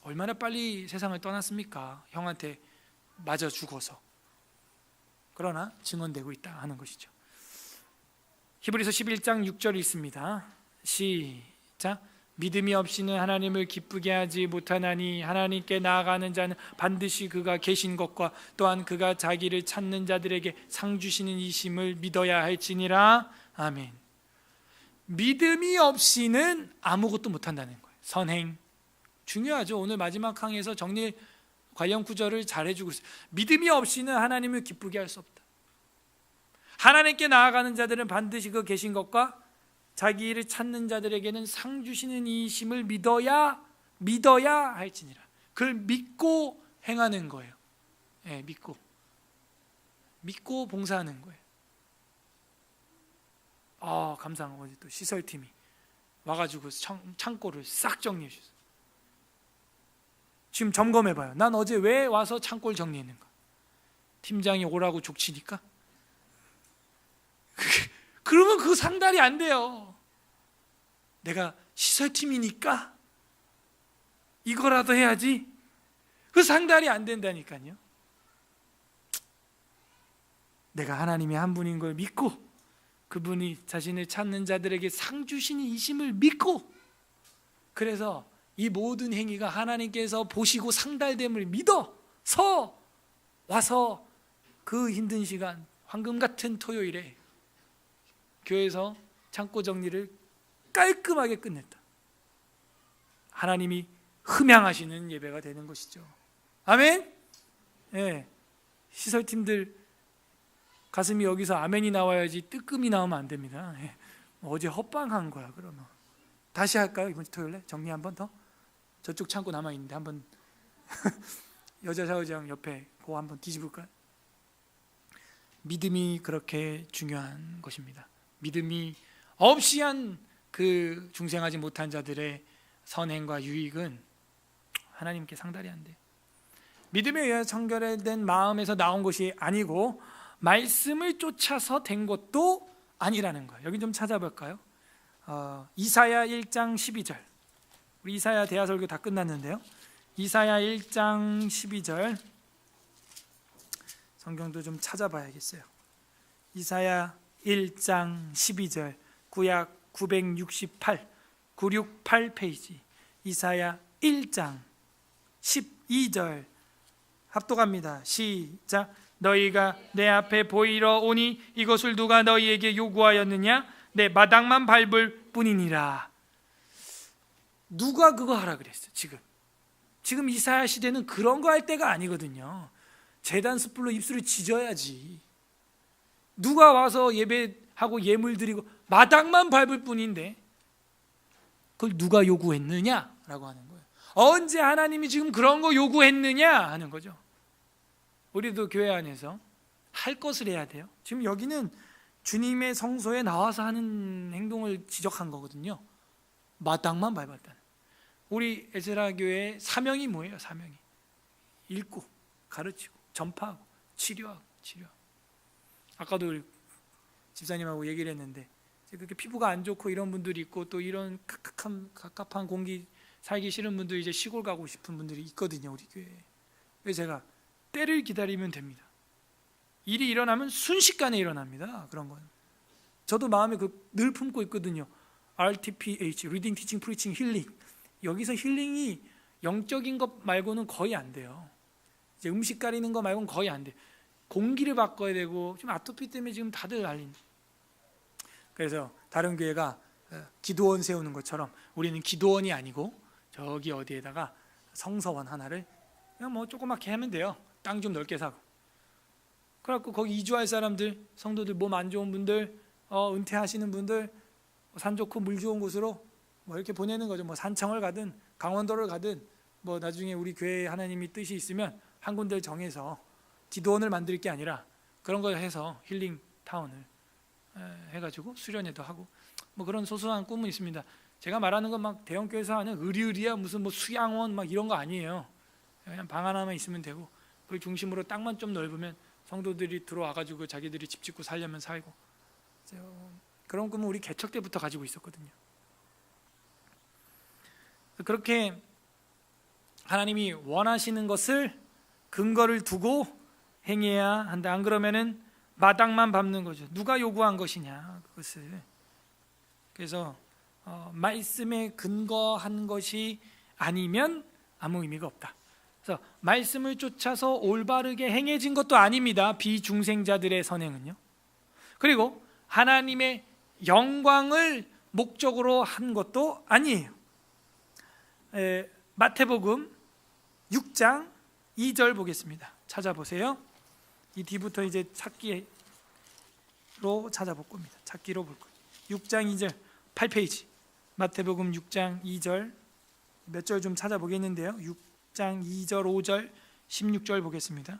얼마나 빨리 세상을 떠났습니까? 형한테 맞아 죽어서. 그러나 증언되고 있다 하는 것이죠. 히브리서 11장 6절이 있습니다. 시작. 믿음이 없이는 하나님을 기쁘게 하지 못하나니 하나님께 나아가는 자는 반드시 그가 계신 것과 또한 그가 자기를 찾는 자들에게 상 주시는 이심을 믿어야 할지니라. 아멘. 믿음이 없이는 아무것도 못한다는 거예요. 선행 중요하죠. 오늘 마지막 강의에서 정리 관련 구절을 잘 해주고 있어요. 믿음이 없이는 하나님을 기쁘게 할 수 없다. 하나님께 나아가는 자들은 반드시 그 계신 것과 자기를 찾는 자들에게는 상 주시는 이심을 믿어야 할지니라. 그걸 믿고 행하는 거예요. 예, 믿고 봉사하는 거예요. 감사한 거지. 또 시설팀이 와가지고 창고를 싹 정리해 주셨어요. 지금 점검해봐요. 난 어제 왜 와서 창고를 정리했는가? 팀장이 오라고 족치니까? 그러면 그거 상달이 안 돼요. 내가 시설팀이니까 이거라도 해야지. 그 상달이 안 된다니까요. 내가 하나님이 한 분인 걸 믿고 그분이 자신을 찾는 자들에게 상 주시는 이심을 믿고, 그래서 이 모든 행위가 하나님께서 보시고 상달됨을 믿어서 와서 그 힘든 시간, 황금 같은 토요일에 교회에서 창고 정리를 깔끔하게 끝냈다. 하나님이 흠양하시는 예배가 되는 것이죠. 아멘? 예. 시설팀들 가슴이 여기서 아멘이 나와야지 뜨끔이 나오면 안 됩니다. 예. 어제 헛방한 거야. 그러면 다시 할까요? 이번 주 토요일에 정리 한 번 더. 저쪽 창고 남아 있는데 한번 여자 샤워장 옆에 그거 한번 뒤집을까요? 믿음이 그렇게 중요한 것입니다. 믿음이 없이 한 그 중생하지 못한 자들의 선행과 유익은 하나님께 상달이 안 돼요. 믿음에 의해 청결된 마음에서 나온 것이 아니고 말씀을 쫓아서 된 것도 아니라는 거예요. 여기 좀 찾아볼까요? 이사야 1장 12절. 우리 이사야 대하설교 다 끝났는데요. 이사야 1장 12절 성경도 좀 찾아봐야겠어요. 이사야 1장 12절 구약 968 페이지 이사야 1장 12절 합독합니다. 시작. 너희가 내 앞에 보이러 오니 이것을 누가 너희에게 요구하였느냐? 내 마당만 밟을 뿐이니라. 누가 그거 하라 그랬어? 지금 이사야 시대는 그런 거 할 때가 아니거든요. 제단 숯불로 입술을 지져야지. 누가 와서 예배하고 예물 드리고 마당만 밟을 뿐인데 그걸 누가 요구했느냐라고 하는 거예요. 언제 하나님이 지금 그런 거 요구했느냐 하는 거죠. 우리도 교회 안에서 할 것을 해야 돼요. 지금 여기는 주님의 성소에 나와서 하는 행동을 지적한 거거든요. 마땅만 밟았다는. 우리 에스라 교회의 사명이 뭐예요? 사명이 읽고 가르치고 전파하고 치료하고. 아까도 우리 집사님하고 얘기를 했는데 그렇게 피부가 안 좋고 이런 분들이 있고 또 이런 갑갑한 공기 살기 싫은 분들 이제 시골 가고 싶은 분들이 있거든요, 우리 교회에. 그래서 제가 때를 기다리면 됩니다. 일이 일어나면 순식간에 일어납니다. 그런 건 저도 마음에 늘 품고 있거든요. RTPH, Reading, Teaching, Preaching, Healing. 여기서 힐링이 영적인 것 말고는 거의 안 돼요. 이제 음식 가리는 거 말고는 거의 안 돼요. 공기를 바꿔야 되고 지금 아토피 때문에 지금 다들 난리. 그래서 다른 교회가 기도원 세우는 것처럼 우리는 기도원이 아니고 저기 어디에다가 성서원 하나를 그냥 뭐 조그맣게 하면 돼요. 땅 좀 넓게 사고. 그래갖고 거기 이주할 사람들, 성도들 몸 안 좋은 분들, 은퇴하시는 분들 산 좋고 물 좋은 곳으로 뭐 이렇게 보내는 거죠. 뭐 산청을 가든 강원도를 가든 뭐 나중에 우리 교회에 하나님이 뜻이 있으면 한 군데를 정해서 기도원을 만들 게 아니라 그런 걸 해서 힐링 타운을 해가지고 수련회도 하고 뭐 그런 소소한 꿈은 있습니다. 제가 말하는 건 막 대형 교회에서 하는 의리의리야 무슨 뭐 수양원 막 이런 거 아니에요. 그냥 방 하나만 있으면 되고 그 중심으로 땅만 좀 넓으면 성도들이 들어와가지고 자기들이 집 짓고 살려면 살고 그런 꿈은 우리 개척 때부터 가지고 있었거든요. 그렇게 하나님이 원하시는 것을 근거를 두고 행해야 한다. 안 그러면은 마당만 밟는 거죠. 누가 요구한 것이냐 그것을. 그래서 말씀에 근거한 것이 아니면 아무 의미가 없다. 그래서 말씀을 쫓아서 올바르게 행해진 것도 아닙니다. 비중생자들의 선행은요. 그리고 하나님의 영광을 목적으로 한 것도 아니에요. 마태복음 6장 2절 보겠습니다. 찾아보세요. 이 뒤부터 이제 찾기로 찾아볼 겁니다. 찾기로 볼 거예요. 6장 2절 8페이지 마태복음 6장 2절 몇 절 좀 찾아보겠는데요. 6장 2절 5절 16절 보겠습니다.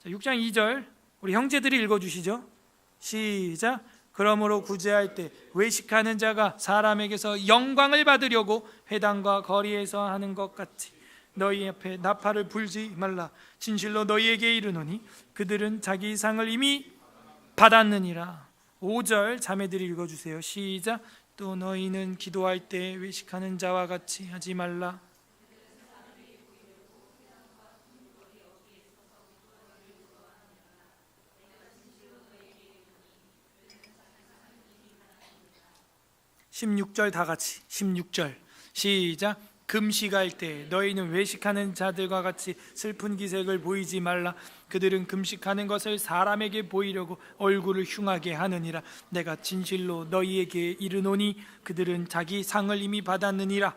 자, 6장 2절 우리 형제들이 읽어주시죠. 시작. 그러므로 구제할 때 외식하는 자가 사람에게서 영광을 받으려고 회당과 거리에서 하는 것 같이 너희 앞에 나팔을 불지 말라. 진실로 너희에게 이르노니 그들은 자기 상을 이미 받았느니라. 5절 자매들이 읽어주세요. 시작. 또 너희는 기도할 때 외식하는 자와 같이 하지 말라. (16절) 다 같이 16절 시작. 금식할 때 너희는 외식하는 자들과 같이 슬픈 기색을 보이지 말라. 그들은 금식하는 것을 사람에게 보이려고 얼굴을 흉하게 하느니라. 내가 진실로 너희에게 이르노니 그들은 자기 상을 이미 받았느니라.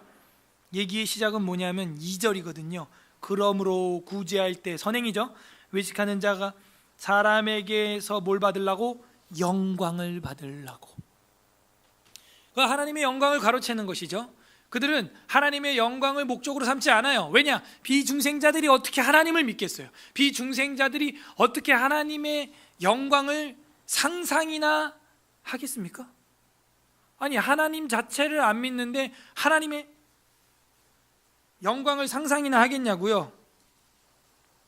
얘기의 시작은 뭐냐면 2절이거든요. 그러므로 구제할 때 선행이죠. 외식하는 자가 사람에게서 뭘 받으려고? 영광을 받으려고. 그 하나님의 영광을 가로채는 것이죠. 그들은 하나님의 영광을 목적으로 삼지 않아요. 왜냐? 비중생자들이 어떻게 하나님을 믿겠어요? 비중생자들이 어떻게 하나님의 영광을 상상이나 하겠습니까? 아니, 하나님 자체를 안 믿는데 하나님의 영광을 상상이나 하겠냐고요?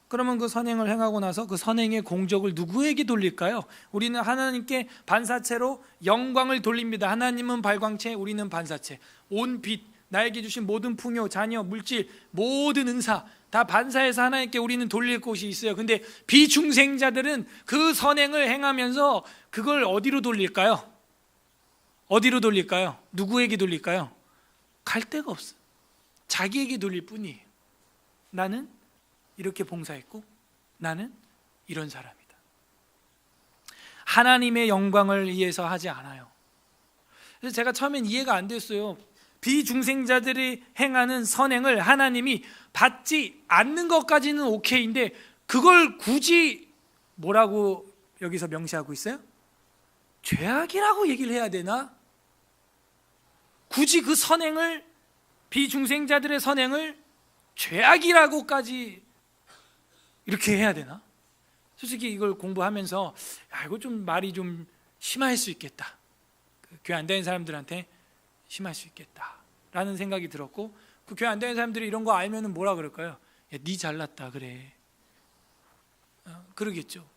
그러면 그 선행을 행하고 나서 그 선행의 공적을 누구에게 돌릴까요? 우리는 하나님께 반사체로 영광을 돌립니다. 하나님은 발광체, 우리는 반사체. 온 빛, 나에게 주신 모든 풍요, 자녀, 물질, 모든 은사 다 반사해서 하나님께 우리는 돌릴 곳이 있어요. 근데 비중생자들은 그 선행을 행하면서 그걸 어디로 돌릴까요? 어디로 돌릴까요? 누구에게 돌릴까요? 갈 데가 없어요. 자기에게 돌릴 뿐이에요. 나는 이렇게 봉사했고 나는 이런 사람이다. 하나님의 영광을 위해서 하지 않아요. 그래서 제가 처음엔 이해가 안 됐어요. 비중생자들이 행하는 선행을 하나님이 받지 않는 것까지는 오케이인데 그걸 굳이 뭐라고 여기서 명시하고 있어요? 죄악이라고 얘기를 해야 되나? 굳이 그 선행을, 비중생자들의 선행을 죄악이라고까지 이렇게 해야 되나? 솔직히 이걸 공부하면서 이거 좀 말이 좀 심할 수 있겠다. 교회 안 다니는 사람들한테 심할 수 있겠다라는 생각이 들었고, 그 교회 안 다니는 사람들이 이런 거 알면은 뭐라 그럴까요? 야, 네 잘났다 그래. 그러겠죠.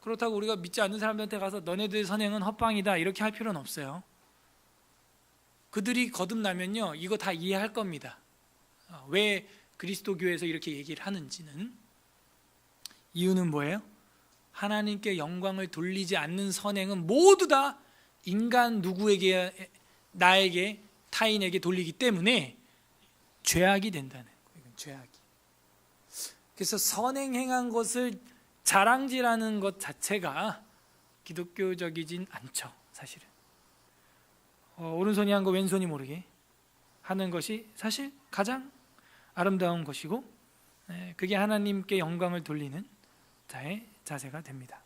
그렇다고 우리가 믿지 않는 사람들한테 가서 너네들 선행은 헛방이다 이렇게 할 필요는 없어요. 그들이 거듭나면요 이거 다 이해할 겁니다. 왜 그리스도 교회에서 이렇게 얘기를 하는지는. 이유는 뭐예요? 하나님께 영광을 돌리지 않는 선행은 모두 다 인간 누구에게, 나에게, 타인에게 돌리기 때문에 죄악이 된다는 거예요. 죄악이. 그래서 선행 행한 것을 자랑질하는 것 자체가 기독교적이진 않죠, 사실은. 오른손이 한 거 왼손이 모르게 하는 것이 사실 가장 아름다운 것이고, 그게 하나님께 영광을 돌리는 자의 자세가 됩니다.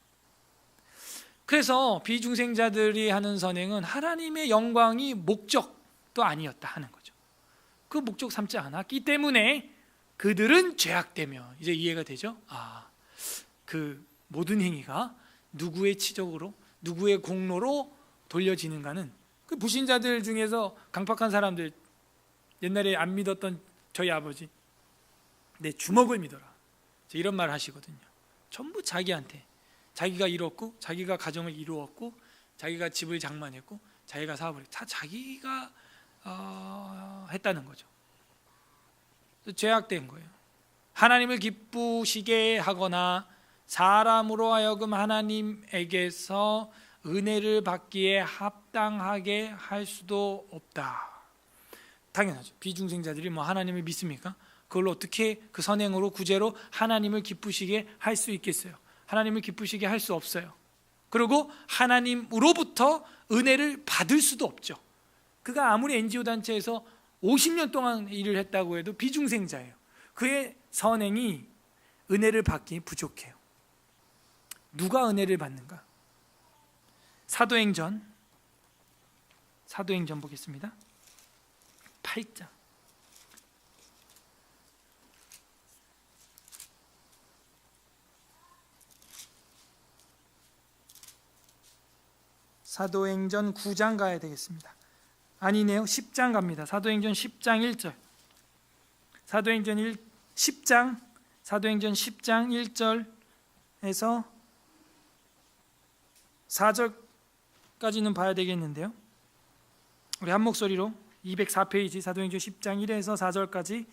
그래서 비중생자들이 하는 선행은 하나님의 영광이 목적도 아니었다 하는 거죠. 그 목적 삼지 않았기 때문에 그들은 죄악되며, 이제 이해가 되죠? 그 모든 행위가 누구의 치적으로, 누구의 공로로 돌려지는가는, 그 불신자들 중에서 강팍한 사람들, 옛날에 안 믿었던 저희 아버지, 내 주먹을 믿어라, 이런 말 하시거든요. 전부 자기한테, 자기가 이뤘고, 자기가 가정을 이루었고, 자기가 집을 장만했고, 자기가 사업을 다 자기가 했다는 거죠. 죄악된 거예요. 하나님을 기쁘시게 하거나 사람으로 하여금 하나님에게서 은혜를 받기에 합당하게 할 수도 없다. 당연하죠. 비중생자들이 뭐 하나님을 믿습니까? 그걸로 어떻게 그 선행으로 구제로 하나님을 기쁘시게 할 수 있겠어요? 하나님을 기쁘시게 할 수 없어요. 그리고 하나님으로부터 은혜를 받을 수도 없죠. 그가 아무리 NGO 단체에서 50년 동안 일을 했다고 해도 비중생자예요. 그의 선행이 은혜를 받기 부족해요. 누가 은혜를 받는가? 사도행전 보겠습니다. 8장. 사도행전 9장 가야 되겠습니다. 아니네요. 10장 갑니다. 사도행전 10장 1절. 사도행전 10장 1절에서 4절까지는 봐야 되겠는데요. 우리 한 목소리로 204페이지 사도행전 10장 1에서 4절까지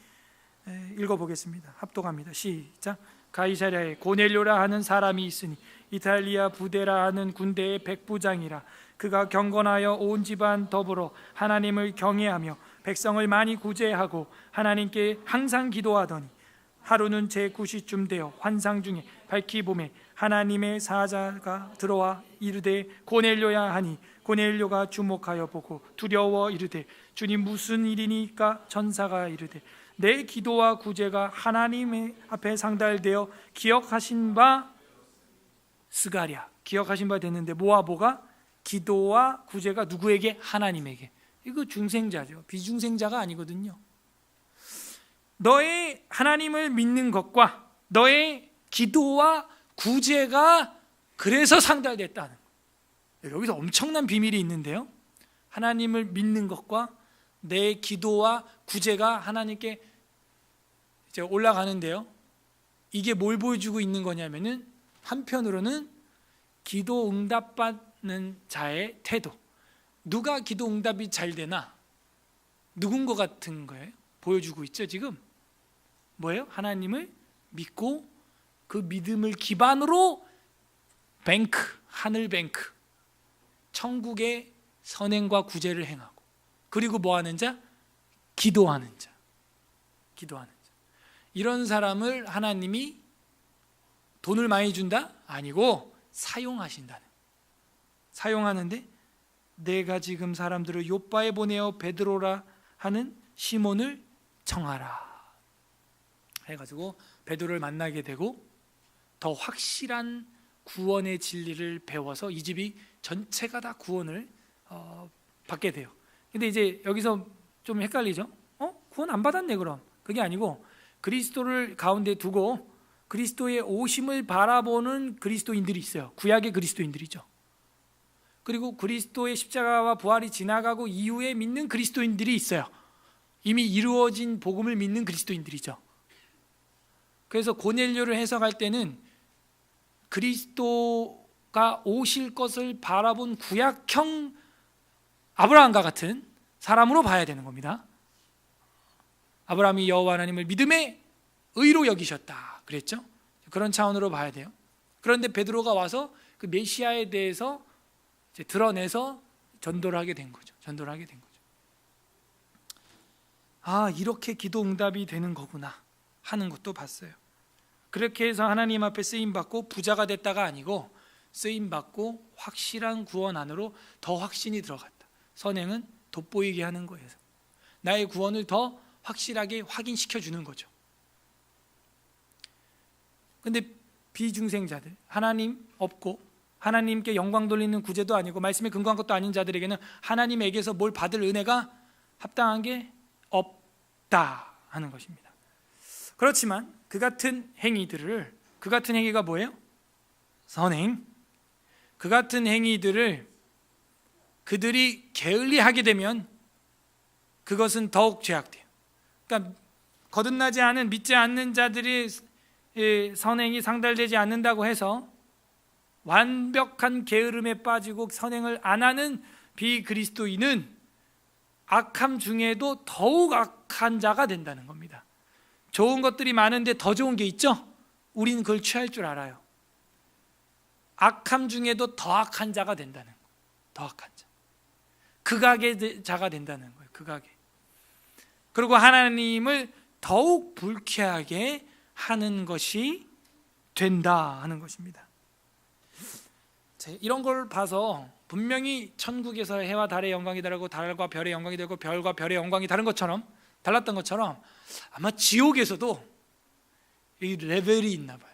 읽어보겠습니다. 합독합니다. 시작. 가이사랴에 고넬료라 하는 사람이 있으니 이탈리아 부대라 하는 군대의 백부장이라. 그가 경건하여 온 집안 더불어 하나님을 경외하며 백성을 많이 구제하고 하나님께 항상 기도하더니 하루는 제9시쯤 되어 환상 중에 밝히 보매 하나님의 사자가 들어와 이르되 고넬료야 하니 고넬료가 주목하여 보고 두려워 이르되 주님 무슨 일이니까? 전사가 이르되 내 기도와 구제가 하나님의 앞에 상달되어 기억하신 바 스가랴. 기억하신 바 됐는데 뭐가 기도와 구제가 누구에게? 하나님에게. 이거 중생자죠. 비중생자가 아니거든요. 너의 하나님을 믿는 것과 너의 기도와 구제가 그래서 상달됐다는 거예요. 여기서 엄청난 비밀이 있는데요. 하나님을 믿는 것과 내 기도와 구제가 하나님께 이제 올라가는데요. 이게 뭘 보여주고 있는 거냐면은 한편으로는 기도 응답받는 자의 태도. 누가 기도 응답이 잘 되나? 누군 것 같은 거예요? 보여주고 있죠 지금. 뭐예요? 하나님을 믿고 그 믿음을 기반으로 뱅크, 하늘 뱅크, 천국의 선행과 구제를 행하고, 그리고 뭐 하는 자? 기도하는 자. 이런 사람을 하나님이 돈을 많이 준다? 아니고 사용하는데 내가 지금 사람들을 요빠에 보내어 베드로라 하는 시몬을 청하라 해가지고 베드로를 만나게 되고 더 확실한 구원의 진리를 배워서 이 집이 전체가 다 구원을 받게 돼요. 근데 이제 여기서 좀 헷갈리죠? 구원 안 받았네 그럼. 그게 아니고 그리스도를 가운데 두고 그리스도의 오심을 바라보는 그리스도인들이 있어요. 구약의 그리스도인들이죠. 그리고 그리스도의 십자가와 부활이 지나가고 이후에 믿는 그리스도인들이 있어요. 이미 이루어진 복음을 믿는 그리스도인들이죠. 그래서 고넬료를 해석할 때는 그리스도가 오실 것을 바라본 구약형 아브라함과 같은 사람으로 봐야 되는 겁니다. 아브라함이 여호와 하나님을 믿음의 의로 여기셨다 그랬죠. 그런 차원으로 봐야 돼요. 그런데 베드로가 와서 그 메시아에 대해서 이제 드러내서 전도를 하게 된 거죠. 아, 이렇게 기도 응답이 되는 거구나 하는 것도 봤어요. 그렇게 해서 하나님 앞에 쓰임받고 부자가 됐다가 아니고 쓰임받고 확실한 구원 안으로 더 확신이 들어갔다. 선행은 돋보이게 하는 거예요. 나의 구원을 더 확실하게 확인시켜 주는 거죠. 근데 비중생자들, 하나님 없고 하나님께 영광 돌리는 구제도 아니고 말씀에 근거한 것도 아닌 자들에게는 하나님에게서 뭘 받을 은혜가 합당한 게 없다 하는 것입니다. 그렇지만 그 같은 행위가 뭐예요? 선행. 그 같은 행위들을 그들이 게을리하게 되면 그것은 더욱 죄악돼요. 그러니까 거듭나지 않은 믿지 않는 자들이 선행이 상달되지 않는다고 해서 완벽한 게으름에 빠지고 선행을 안 하는 비그리스도인은 악함 중에도 더욱 악한 자가 된다는 겁니다. 좋은 것들이 많은데 더 좋은 게 있죠? 우리는 그걸 취할 줄 알아요. 악함 중에도 더 악한 자가 된다는 거예요. 더 악한 자. 극악의 자가 된다는 거예요. 극악의. 그리고 하나님을 더욱 불쾌하게 하는 것이 된다 하는 것입니다. 이런 걸 봐서 분명히 천국에서 해와 달의 영광이 다르고 달과 별의 영광이 다르고 별과 별의 영광이 달랐던 것처럼 아마 지옥에서도 이 레벨이 있나 봐요.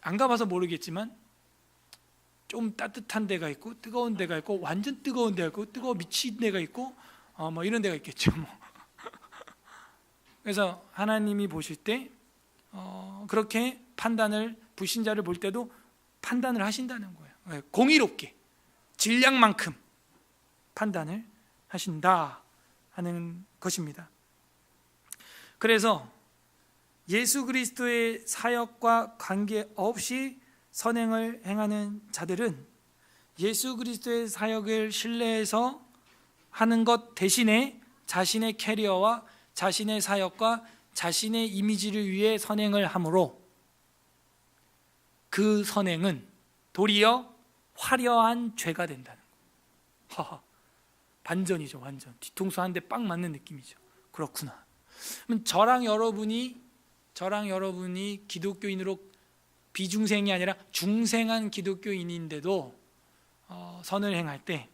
안 가봐서 모르겠지만 좀 따뜻한 데가 있고 뜨거운 데가 있고 완전 뜨거운 데가 있고 뜨거워 미친 데가 있고 뭐 이런 데가 있겠죠. 그래서 하나님이 보실 때 그렇게 판단을 불신자를 볼 때도 판단을 하신다는 거예요. 공의롭게 질량만큼 판단을 하신다 하는 것입니다. 그래서 예수 그리스도의 사역과 관계없이 선행을 행하는 자들은 예수 그리스도의 사역을 신뢰해서 하는 것 대신에 자신의 캐리어와 자신의 사역과 자신의 이미지를 위해 선행을 하므로 그 선행은 도리어 화려한 죄가 된다는 거예요. 반전이죠. 완전 뒤통수 한 대 빵 맞는 느낌이죠. 그렇구나. 그럼 저랑 여러분이 기독교인으로 비중생이 아니라 중생한 기독교인인데도 선을 행할 때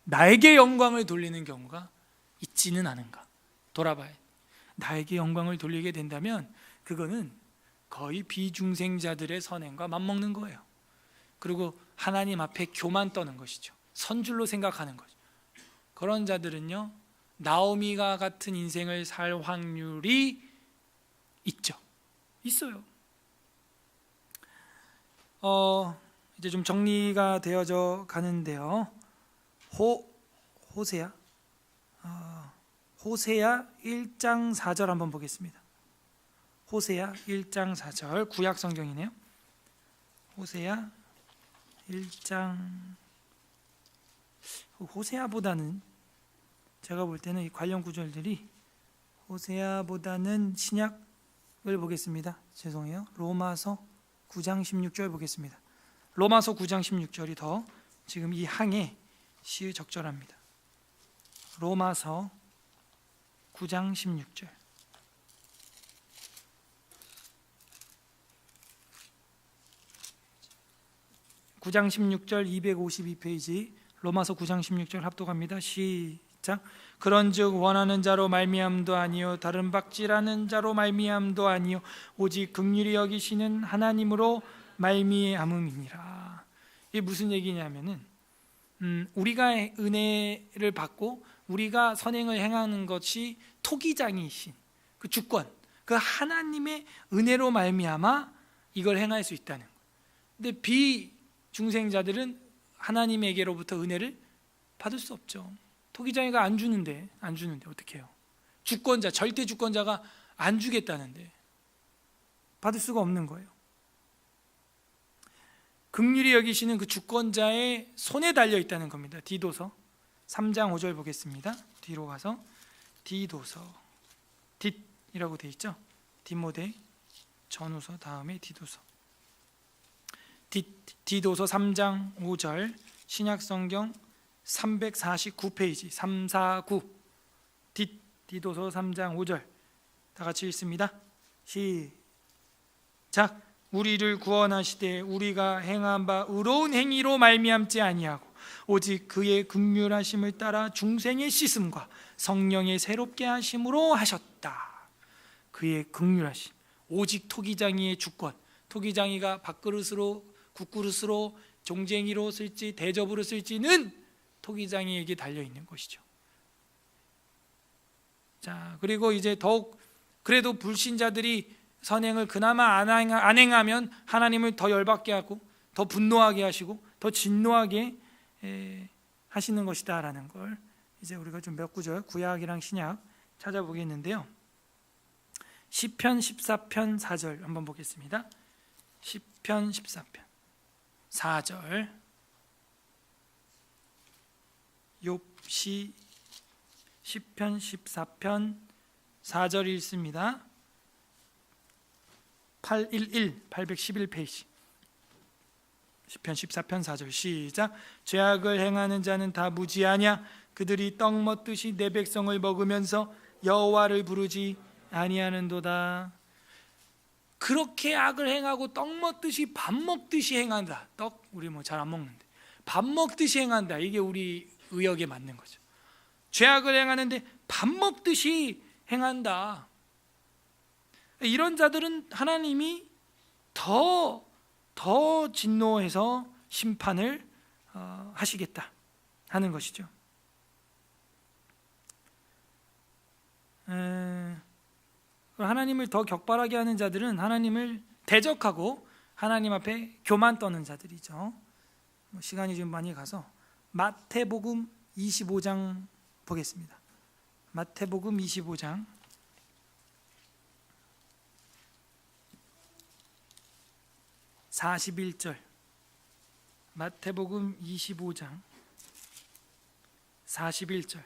나에게 영광을 돌리는 경우가 있지는 않은가 돌아봐야 돼. 나에게 영광을 돌리게 된다면 그거는 거의 비중생자들의 선행과 맞먹는 거예요. 그리고 하나님 앞에 교만 떠는 것이죠. 선줄로 생각하는 거죠. 그런 자들은요 나오미가 같은 인생을 살 확률이 있어요. 이제 좀 정리가 되어져 가는데요. 호세야 1장 4절 한번 보겠습니다. 호세야 1장 4절 구약 성경이네요. 호세야 1장 호세아보다는 제가 볼 때는 이 관련 구절들이 호세아보다는 신약을 보겠습니다. 죄송해요. 로마서 9장 16절 보겠습니다. 로마서 9장 16절이 더 지금 이 항에 시의적절합니다. 로마서 9장 16절. (9장 16절) 252페이지 로마서 9장 16절 합독합니다. 시작. 그런즉 원하는 자로 말미암도 아니요 다른 박질하는 자로 말미암도 아니요 오직 긍휼히 여기시는 하나님으로 말미암음이니라. 이게 무슨 얘기냐면은 우리가 은혜를 받고 우리가 선행을 행하는 것이 토기장이신 그 주권, 그 하나님의 은혜로 말미암아 이걸 행할 수 있다는 거예요. 근데 비중생자들은 하나님에게로부터 은혜를 받을 수 없죠. 토기장이가 안 주는데 어떻게 해요? 주권자, 절대 주권자가 안 주겠다는데 받을 수가 없는 거예요. 긍휼히 여기시는 그 주권자의 손에 달려 있다는 겁니다. 디도서 3장 5절 보겠습니다. 뒤로 가서 디도서, 딧이라고 돼 있죠. 디모데 전후서 다음에 디도서. 디도서 3장 5절, 신약성경 349페이지 349. 디도서 3장 5절 다 같이 읽습니다. 시작. 우리를 구원하시되 우리가 행한 바 의로운 행위로 말미암지 아니하고 오직 그의 긍휼하심을 따라 중생의 씻음과 성령의 새롭게 하심으로 하셨다. 그의 긍휼하심, 오직 토기장이의 주권, 토기장이가 밥그릇으로 국그릇으로 종쟁이로 쓸지 대접으로 쓸지는 토기장이에게 달려있는 것이죠. 자, 그리고 이제 더욱 그래도 불신자들이 선행을 그나마 안 행하면 하나님을 더 열받게 하고 더 분노하게 하시고 더 진노하게 하시는 것이다 라는 걸 이제 우리가 좀 몇 구절 구약이랑 신약 찾아보겠는데요. 시편 14편 4절 한번 보겠습니다. 시편 14편 4절 욥시 시편 14편 4절 읽습니다. 811페이지 시편 14편 4절 시작. 죄악을 행하는 자는 다 무지하냐? 그들이 떡 먹듯이 내 백성을 먹으면서 여호와를 부르지 아니하는도다. 그렇게 악을 행하고 떡 먹듯이 밥 먹듯이 행한다. 떡 우리 뭐 잘 안 먹는데 밥 먹듯이 행한다. 이게 우리 의역에 맞는 거죠. 죄악을 행하는데 밥 먹듯이 행한다. 이런 자들은 하나님이 더 진노해서 심판을 하시겠다 하는 것이죠. 하나님을 더 격발하게 하는 자들은 하나님을 대적하고 하나님 앞에 교만 떠는 자들이죠. 시간이 좀 많이 가서 마태복음 25장 보겠습니다. 마태복음 25장 41절 마태복음 25장 41절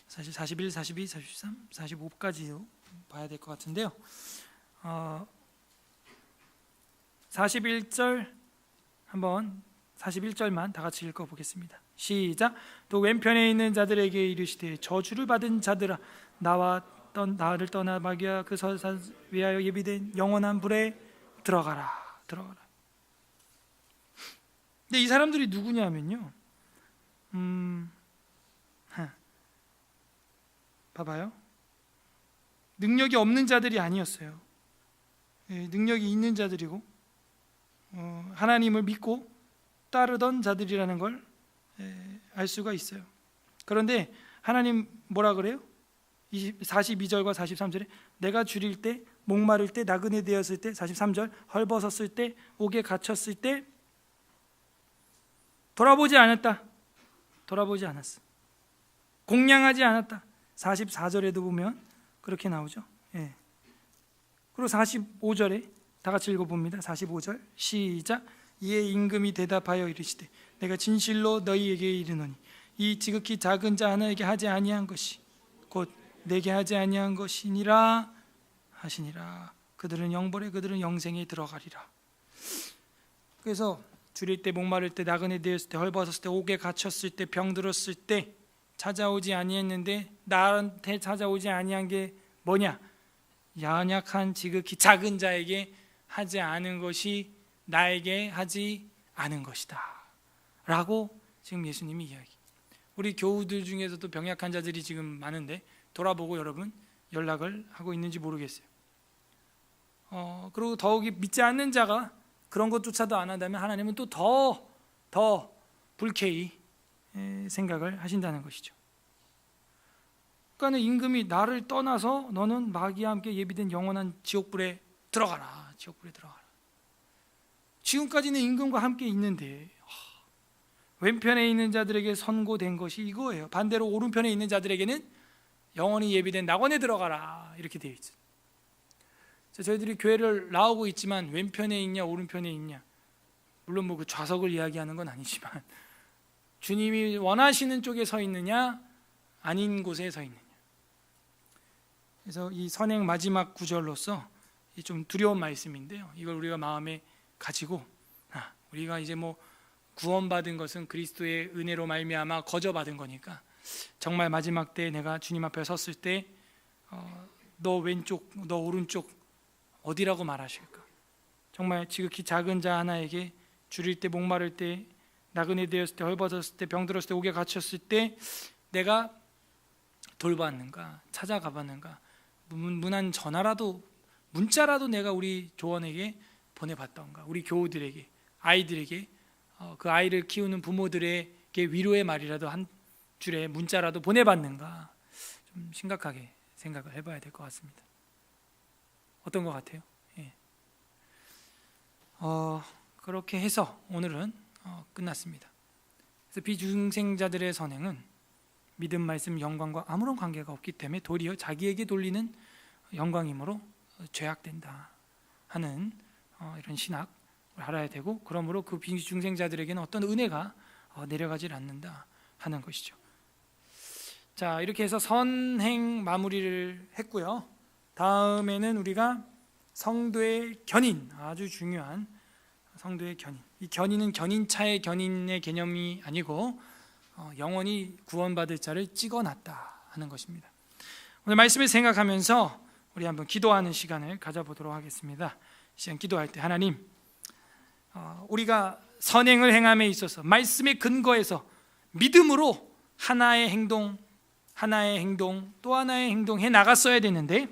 사실 41, 42, 43, 45까지도 봐야 될 것 같은데요. 41절 한번 41절만 다 같이 읽어보겠습니다. 시작. 또 왼편에 있는 자들에게 이르시되 저주를 받은 자들아 나를 떠나 마귀와 그 서산 위하여 예비된 영원한 불에 들어가라. 근데 이 사람들이 누구냐면요. 봐봐요. 능력이 없는 자들이 아니었어요. 능력이 있는 자들이고 하나님을 믿고 따르던 자들이라는 걸 알 수가 있어요. 그런데 하나님 뭐라 그래요? 42절과 43절에 내가 줄일 때 목마를 때 나그네 되었을 때 43절 헐벗었을 때 옥에 갇혔을 때 돌아보지 않았다. 돌아보지 않았어. 공양하지 않았다. 44절에도 보면 그렇게 나오죠. 예. 그리고 45절에 다 같이 읽어봅니다. 45절 시작. 이에 임금이 대답하여 이르시되 내가 진실로 너희에게 이르노니 이 지극히 작은 자 하나에게 하지 아니한 것이 곧 내게 하지 아니한 것이니라 하시니라. 그들은 영벌에 그들은 영생에 들어가리라. 그래서 줄일 때 목마를 때 나그네 되었을 때 헐벗었을 때 옥에 갇혔을 때 병들었을 때 찾아오지 아니했는데 나한테 찾아오지 아니한 게 뭐냐? 연약한 지극히 작은 자에게 하지 않은 것이 나에게 하지 않은 것이다 라고 지금 예수님이 이야기. 우리 교우들 중에서도 병약한 자들이 지금 많은데 돌아보고 여러분 연락을 하고 있는지 모르겠어요. 그리고 더욱이 믿지 않는 자가 그런 것조차도 안 한다면 하나님은 또 더 불쾌히 생각을 하신다는 것이죠. 그러니까 임금이 나를 떠나서 너는 마귀와 함께 예비된 영원한 지옥불에 들어가라. 지옥불에 들어가라. 지금까지는 임금과 함께 있는데 왼편에 있는 자들에게 선고된 것이 이거예요. 반대로 오른편에 있는 자들에게는 영원히 예비된 낙원에 들어가라 이렇게 되어 있어요. 저희들이 교회를 나오고 있지만 왼편에 있냐 오른편에 있냐, 물론 뭐 그 좌석을 이야기하는 건 아니지만 주님이 원하시는 쪽에 서 있느냐 아닌 곳에 서 있느냐. 그래서 이 선행 마지막 구절로서 좀 두려운 말씀인데요, 이걸 우리가 마음에 가지고 우리가 이제 뭐 구원받은 것은 그리스도의 은혜로 말미암아 거저받은 거니까 정말 마지막 때 내가 주님 앞에 섰을 때 너 왼쪽 너 오른쪽 어디라고 말하실까? 정말 지극히 작은 자 하나에게 줄일 때, 목마를 때, 나그네 되었을 때, 헐벗었을 때, 병들었을 때, 옥에 갇혔을 때 내가 돌봤는가, 찾아가 봤는가, 문안 전화라도 문자라도 내가 우리 조원에게 보내봤던가, 우리 교우들에게, 아이들에게, 그 아이를 키우는 부모들에게 위로의 말이라도 한 줄에 문자라도 보내봤는가, 좀 심각하게 생각을 해봐야 될 것 같습니다. 어떤 것 같아요? 예. 그렇게 해서 오늘은 끝났습니다. 그래서 비중생자들의 선행은 믿음, 말씀, 영광과 아무런 관계가 없기 때문에 도리어 자기에게 돌리는 영광이므로 죄악된다 하는 이런 신학을 알아야 되고, 그러므로 그 비중생자들에게는 어떤 은혜가 내려가질 않는다 하는 것이죠. 자, 이렇게 해서 선행 마무리를 했고요. 다음에는 우리가 성도의 견인, 아주 중요한 성도의 견인. 이 견인은 견인차의 견인의 개념이 아니고 영원히 구원받을 자를 찍어놨다 하는 것입니다. 오늘 말씀을 생각하면서 우리 한번 기도하는 시간을 가져보도록 하겠습니다. 시간 기도할 때 하나님, 우리가 선행을 행함에 있어서 말씀의 근거에서 믿음으로 하나의 행동 또 하나의 행동 해 나갔어야 되는데,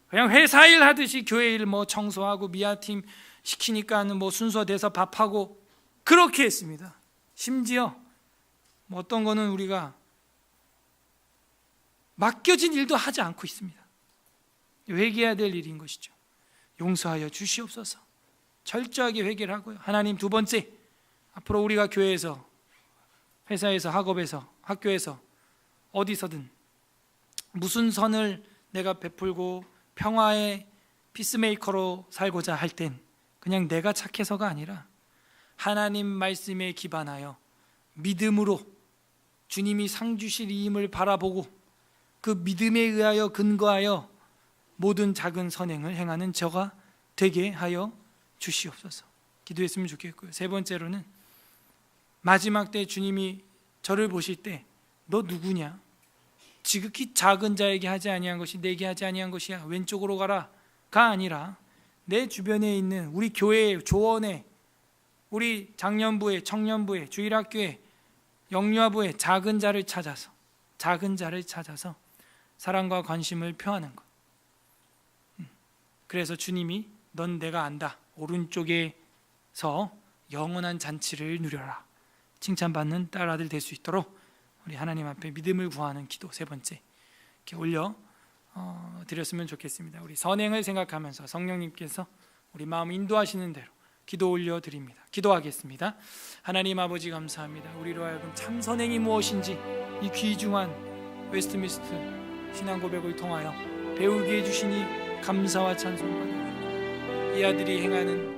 그냥 회사 일 하듯이 교회 일 뭐 청소하고 미아팀 시키니까 뭐 순서 돼서 밥하고 그렇게 했습니다. 심지어 뭐 어떤 거는 우리가 맡겨진 일도 하지 않고 있습니다. 회개해야 될 일인 것이죠. 용서하여 주시옵소서. 철저하게 회개를 하고요. 하나님, 두 번째, 앞으로 우리가 교회에서, 회사에서, 학업에서, 학교에서, 어디서든 무슨 선을 내가 베풀고 평화의 피스메이커로 살고자 할 땐 그냥 내가 착해서가 아니라 하나님 말씀에 기반하여 믿음으로 주님이 상 주실 이 힘을 바라보고 그 믿음에 의하여 근거하여 모든 작은 선행을 행하는 저가 되게 하여 주시옵소서. 기도했으면 좋겠고요. 세 번째로는 마지막 때 주님이 저를 보실 때 너 누구냐? 지극히 작은 자에게 하지 아니한 것이 내게 하지 아니한 것이야. 왼쪽으로 가라가 아니라 내 주변에 있는 우리 교회 조원에, 우리 장년부에, 청년부에, 주일학교에, 영유아부에 작은 자를 찾아서 사랑과 관심을 표하는 것. 그래서 주님이 넌 내가 안다, 오른쪽에서 영원한 잔치를 누려라, 칭찬받는 딸아들 될 수 있도록 우리 하나님 앞에 믿음을 구하는 기도 세 번째 이렇게 올려 드렸으면 좋겠습니다. 우리 선행을 생각하면서 성령님께서 우리 마음 인도하시는 대로 기도 올려 드립니다. 기도하겠습니다. 하나님 아버지, 감사합니다. 우리로 하여금 참 선행이 무엇인지 이 귀중한 웨스트민스터 신앙 고백을 통하여 배우게 해주시니 감사와 찬송받아요. 이 아들이 행하는